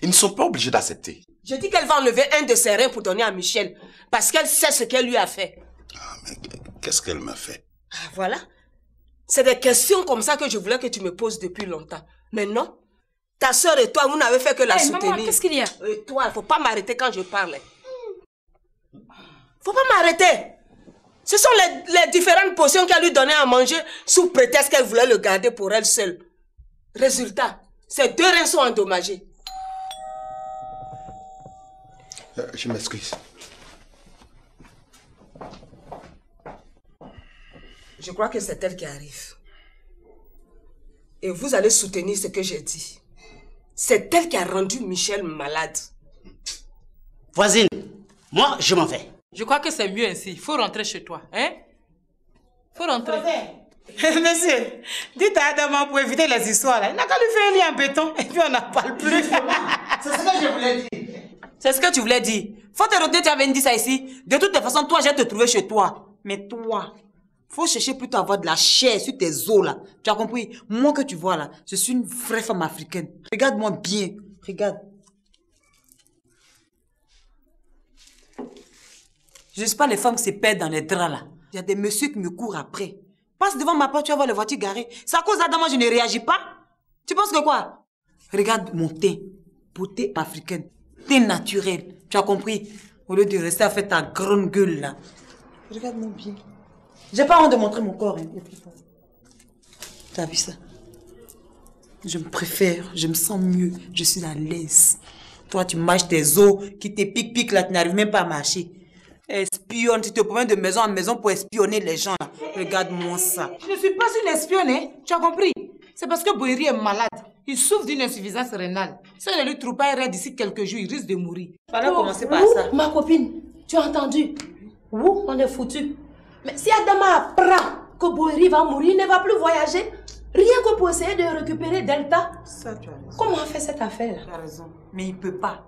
Ils ne sont pas obligés d'accepter. Je dis qu'elle va enlever un de ses reins pour donner à Michel. Parce qu'elle sait ce qu'elle lui a fait. Ah, mais qu'est-ce qu'elle m'a fait? Ah, voilà. C'est des questions comme ça que je voulais que tu me poses depuis longtemps. Mais non. Ta soeur et toi, vous n'avez fait que la soutenir. Maman, qu'est-ce qu'il y a? Et toi, il ne faut pas m'arrêter quand je parle. Faut pas m'arrêter. Ce sont les différentes potions qu'elle lui donnait à manger sous prétexte qu'elle voulait le garder pour elle seule. Résultat, ces 2 reins sont endommagés. Je m'excuse. Je crois que c'est elle qui arrive. Et vous allez soutenir ce que j'ai dit. C'est elle qui a rendu Michel malade. Voisine, moi, je m'en vais. Je crois que c'est mieux ainsi. Il faut rentrer chez toi. Hein? Faut rentrer. Monsieur, dites à Adama pour éviter les histoires. Là. Il n'a qu'à lui faire un lit en béton et puis on n'en parle plus. C'est ce que je voulais dire. C'est ce que tu voulais dire. Faut te retirer, tu avais dit ça ici. De toute façon, toi, je vais te trouver chez toi. Mais toi, faut chercher plutôt à avoir de la chair sur tes os là. Tu as compris? Moi que tu vois là, je suis une vraie femme africaine. Regarde-moi bien. Regarde. Je ne suis pas les femmes qui se perdent dans les draps là. Il y a des messieurs qui me courent après. Passe devant ma porte, tu vas voir les voitures garées. C'est à cause d'Adama je ne réagis pas. Tu penses que quoi? Regarde mon teint. Beauté africaine. Teint naturel. Tu as compris? Au lieu de rester à faire ta grande gueule là. Regarde-moi bien. J'ai pas honte de montrer mon corps. Hein. Tu as vu ça? Je me préfère. Je me sens mieux. Je suis à l'aise. Toi, tu mâches tes os qui te piquent là. Tu n'arrives même pas à marcher. Espionne, tu te promènes de maison en maison pour espionner les gens là. Regarde-moi ça. Je ne suis pas une espionne, hein? Tu as compris? C'est parce que Boiri est malade. Il souffre d'une insuffisance rénale. Si on ne lui trouve pas d'ici quelques jours, il risque de mourir. Fallait commencer par ça. Ma copine, tu as entendu? Où on est foutu. Mais si Adama apprend que Boiri va mourir, il ne va plus voyager. Rien que pour essayer de récupérer Delta. Ça, tu as raison. Comment on fait cette affaire? Tu as raison. Mais il ne peut pas.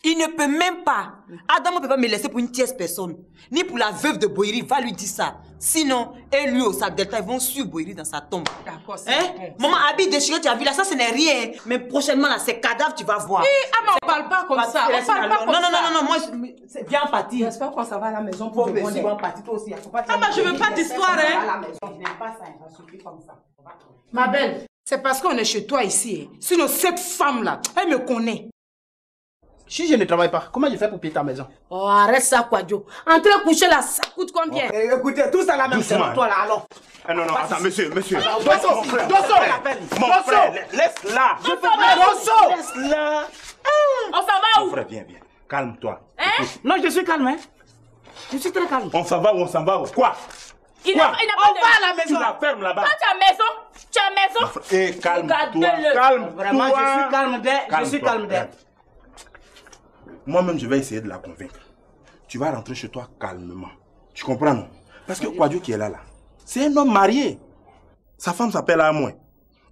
Il ne peut même pas. Adam ne peut pas me laisser pour une tierce personne. Ni pour la veuve de Boiri, va lui dire ça. Sinon, et lui au sac Delta, ils vont suivre Boiri dans sa tombe. D'accord, c'est bon. Maman, habit déchiré, tu as vu là, ça ce n'est rien. Mais prochainement, là, ces cadavres, tu vas voir. Mais on parle pas comme ça. On parle pas comme ça. Non, moi, c'est bien parti. J'espère qu'on s'en va à la maison pour bien parti, toi aussi. Je veux pas d'histoire, hein. Je n'aime pas ça, il va suffire comme ça. Ma belle, c'est parce qu'on est chez toi ici. Sinon, cette femme-là, elle me connaît. Si je ne travaille pas, comment je fais pour payer ta maison? Oh, arrête ça, Kwadjo. Entrer coucher là, ça coûte combien? Écoutez, tout ça là même, c'est pour toi là, allons. Non, attends, monsieur. Dosso, Laisse-la. Laisse-la. On s'en va où? Mon frère, viens. Calme-toi. Hein? Non, je suis calme, hein. Je suis très calme. On s'en va ou on s'en va où? Quoi? Il n'a pas va à la maison. Tu la fermes là-bas. Toi, tu as maison. Et calme-toi. Calme-le. Vraiment, je suis calme d'être. Je suis calme d'être. Moi-même, je vais essayer de la convaincre. Tu vas rentrer chez toi calmement. Tu comprends, non? Parce que Kwadjo qui est là, c'est un homme marié. Sa femme s'appelle Amoué.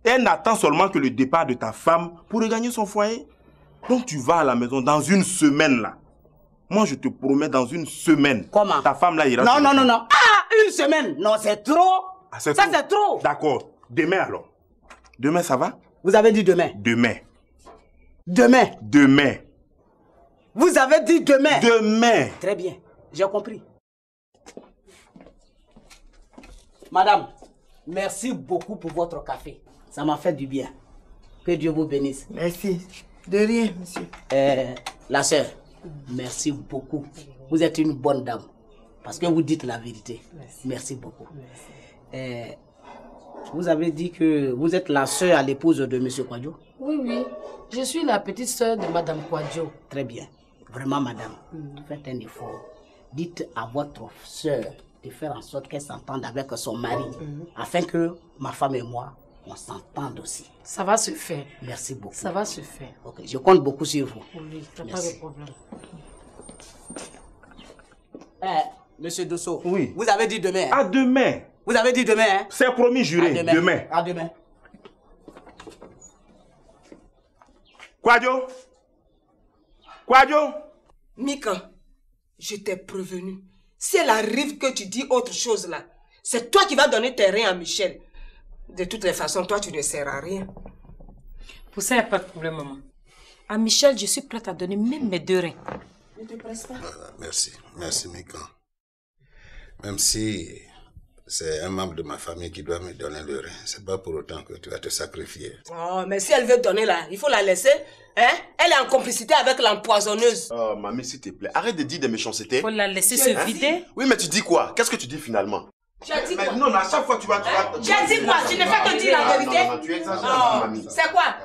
Elle n'attend seulement que le départ de ta femme pour regagner son foyer. Donc tu vas à la maison dans une semaine là. Moi, je te promets, dans une semaine. Comment? Ta femme là ira. Non. Ah, une semaine? Non, c'est trop. Ah, ça, c'est trop. D'accord. Demain alors. Demain, ça va? Vous avez dit demain? Demain. Vous avez dit demain? Demain. Très bien, j'ai compris. Madame, merci beaucoup pour votre café. Ça m'a fait du bien. Que Dieu vous bénisse. Merci. De rien, monsieur. La sœur, merci beaucoup. Vous êtes une bonne dame. Parce que vous dites la vérité. Merci beaucoup. Vous avez dit que vous êtes la sœur à l'épouse de monsieur Kwadjo? Oui. Je suis la petite sœur de madame Kwadjo. Très bien. Vraiment, madame, faites un effort. Dites à votre sœur de faire en sorte qu'elle s'entende avec son mari, afin que ma femme et moi, on s'entende aussi. Ça va se faire. Merci beaucoup. Ça va se faire. Ok, je compte beaucoup sur vous. Oui, pas de problème. Monsieur Dosso, oui. Vous avez dit demain. À demain. Vous avez dit demain, hein? C'est promis, juré. Demain. À demain. Kwadjo. Mika, je t'ai prévenu. Si elle arrive que tu dis autre chose là, C'est toi qui vas donner tes reins à Michel. De toutes les façons, toi, tu ne sers à rien. Pour ça, il n'y a pas de problème, maman. À Michel, je suis prête à donner même mes 2 reins. Ne te presse pas. Merci. Merci, Mika. Même si c'est un membre de ma famille qui doit me donner le rein, c'est pas pour autant que tu vas te sacrifier. Oh, mais si elle veut donner là, il faut la laisser. Hein? Elle est en complicité avec l'empoisonneuse. Oh, mamie, s'il te plaît, arrête de dire des méchancetés. Faut la laisser se vider. Oui, mais tu dis quoi? Qu'est-ce que tu dis finalement? Tu as dit quoi? Non, mais à chaque fois tu vas... Tu as dit quoi? Tu ne fais que dire la vérité? Non, tu exagères, mamie. C'est quoi?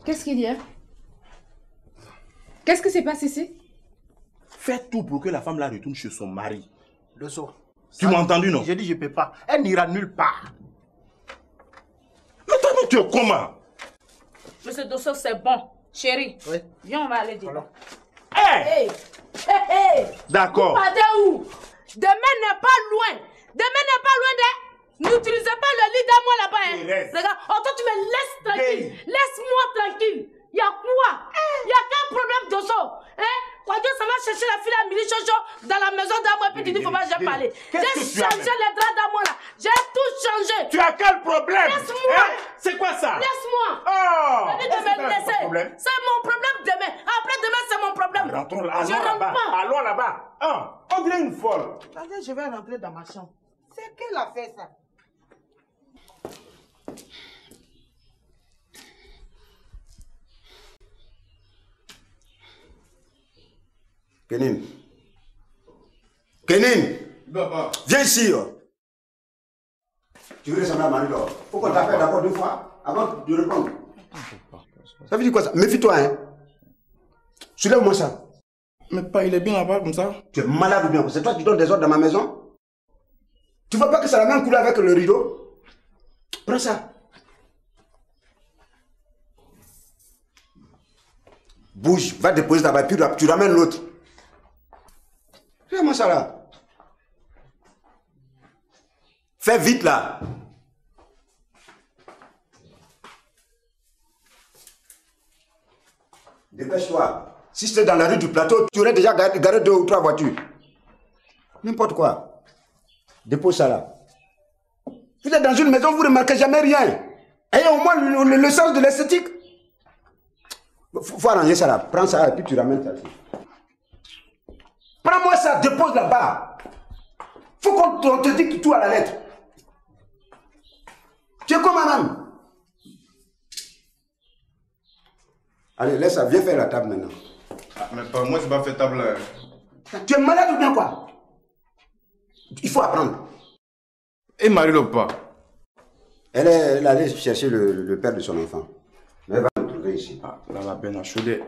Qu'est-ce qu'il y a? Qu'est-ce qui s'est passé ici? Fais tout pour que la femme là retourne chez son mari. Dosso. Tu m'as entendu, non? J'ai dit je peux pas. Elle n'ira nulle part. Mais toi, tu es comment? Monsieur Dosso, c'est bon. Chérie, viens, on va aller dire. Hey! Hey! D'accord. Vous partez où? Demain n'est pas loin. Demain n'est pas loin de... N'utilisez pas le lit d'un mois là-bas. Hein. Regarde, oh, toi tu me laisses tranquille. Laisse-moi tranquille. Y'a quoi? Y'a quel problème de ça? Hein? Quand Dieu ça va chercher la fille à Mili Chocho dans la maison d'un mois, puis tu dis faut pas j'ai parlé. J'ai changé les draps d'un mois là. J'ai tout changé. Tu as quel problème? Laisse-moi. Hein? C'est quoi ça? Laisse-moi. Oh! C'est mon problème demain. Après demain, c'est mon problème. Rentrons là. Je Allons rentre là-bas. pas. Allons là-bas. Ah, on dirait une folle. Attendez, je vais rentrer dans ma chambre. C'est qu'elle a fait ça? Kenin. Kenin. Viens ici. Tu veux ressembler à Marie-Laure. Faut qu'on t'appelle d'abord 2 fois avant de répondre. Ça veut dire quoi ça? Méfie-toi, hein. Soulève-moi ça. Mais pas, il est bien là-bas comme ça. Tu es malade ou bien? C'est toi qui donnes des ordres dans ma maison? Tu vois pas que c'est la même couleur avec le rideau? Prends ça. Bouge, va déposer ta puis tu ramènes l'autre. Fais-moi ça là. Fais vite là. Dépêche-toi. Si c'était dans la rue du plateau, tu aurais déjà garé 2 ou 3 voitures. N'importe quoi. Dépose ça là. Vous êtes dans une maison, vous ne remarquez jamais rien. Ayez au moins le sens de l'esthétique. Faut arranger ça là. Prends ça et puis tu ramènes ça. Prends-moi ça, dépose là-bas. Faut qu'on te dise tout à la lettre. Tu es comme madame. Allez, laisse ça, viens faire la table maintenant. Ah, mais pas moi, je vais pas faire table là. Tu es malade ou bien quoi? Il faut apprendre. Et Marie-Laure pas? Elle est allée chercher le père de son enfant. Mais elle va me trouver ici. Ah, là, la peine à chauder.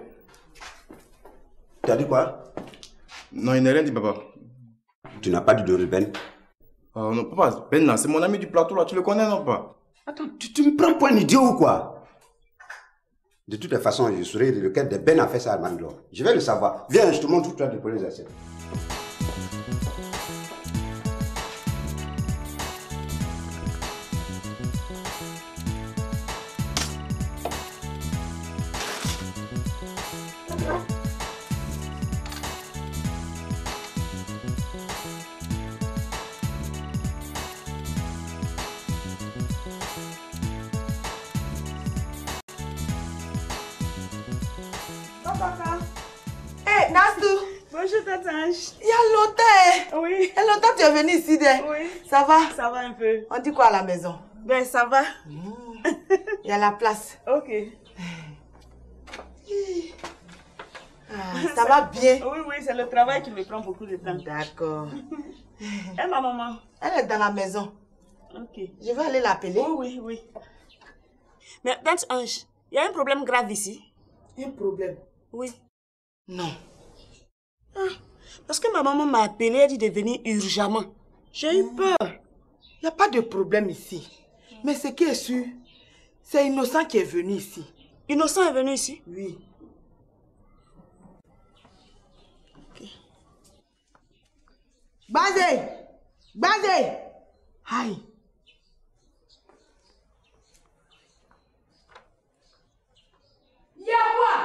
Tu as dit quoi? Non, il n'a rien dit, papa. Tu n'as pas dit de Ruben? Oh non, papa, Ben là, c'est mon ami du plateau là, tu le connais, non pas? Attends, tu me prends pour un idiot ou quoi? De toutes les façons, je saurai lequel de Ben a fait ça à Marie-Laure. Je vais le savoir. Viens, je te montre où tu as déposé les assiettes. Hey, Nasdou. Bonjour, Tatange. Il y a longtemps. Oui. Il y a longtemps que tu es venu ici. Oui. Ça va? Ça va un peu. On dit quoi à la maison? Ben, ça va. Il y a la place. Ok. Ah, ça va bien? Oui, oui, c'est le travail qui me prend beaucoup de temps. D'accord. Et ma maman? Elle est dans la maison. Ok. Je vais aller l'appeler. Oui, oui, oui. Mais, Tante Ange, il y a un problème grave ici. Un problème? Oui. Non. Ah, parce que ma maman m'a appelé, elle dit de venir urgemment. J'ai eu peur. Il n'y a pas de problème ici. Mais ce qui est sûr, c'est Innocent qui est venu ici. Innocent est venu ici? Oui. Ok. Bazé! Bazé! Aïe! Y'a quoi?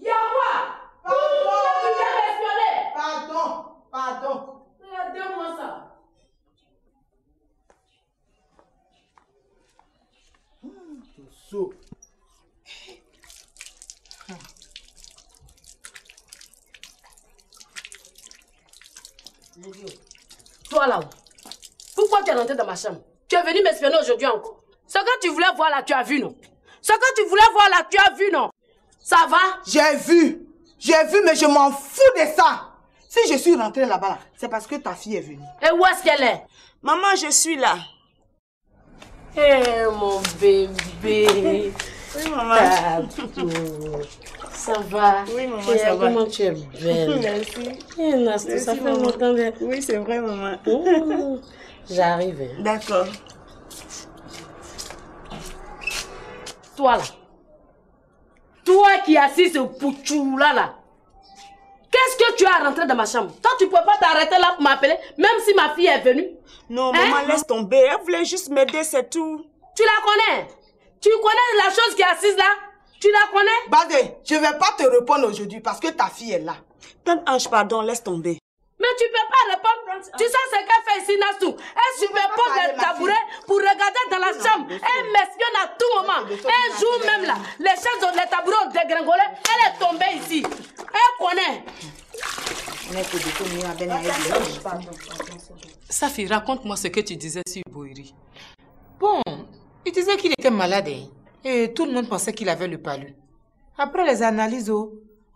Y'a quoi? Pardon! Tu viens m'espionner? Pardon! Pardon! Regardez-moi ça. So. Toi là-haut, pourquoi tu es rentré dans ma chambre? Tu es venu m'espionner aujourd'hui encore. Ce que tu voulais voir là, tu as vu, non? Ce que tu voulais voir là, tu as vu, non? Ça va? J'ai vu, mais je m'en fous de ça. Si je suis rentrée là-bas, là, c'est parce que ta fille est venue. Et où est-ce qu'elle est? Maman, je suis là. Eh, mon bébé. Oui, maman. Ça va? Oui, maman, ça va. Comment tu es belle. Merci. Eh, Nastou, ça fait longtemps. Oui, c'est vrai, maman. J'arrive. Hein. D'accord. Toi là. Toi qui assis au pouchou là. Qu'est-ce que tu as rentré dans ma chambre? Toi, tu ne peux pas t'arrêter là pour m'appeler, même si ma fille est venue. Non, maman, laisse tomber. Elle voulait juste m'aider, c'est tout. Tu la connais? Tu connais la chose qui est assise là? Tu la connais? Badé, je ne vais pas te répondre aujourd'hui parce que ta fille est là. Tante Ange, pardon, laisse tomber. Mais tu ne peux pas répondre. Tu sais ce qu'elle fait ici, Nastou? Elle superpose les tabourets pour regarder dans la chambre. Elle m'espionne à tout moment. Un jour même là, les chaises, les tabourets ont dégringolé. Elle est tombée ici. Elle connaît. Safi, raconte-moi ce que tu disais sur Boiri. Bon, il disait qu'il était malade et tout le monde pensait qu'il avait le palu. Après les analyses,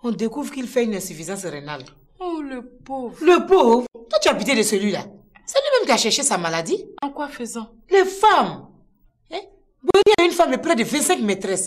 on découvre qu'il fait une insuffisance rénale. Oh, le pauvre. Le pauvre? Toi, tu as pitié de celui-là. C'est lui-même qui a cherché sa maladie. En quoi faisant? Les femmes. Boiri a une femme de près de 25 maîtresses.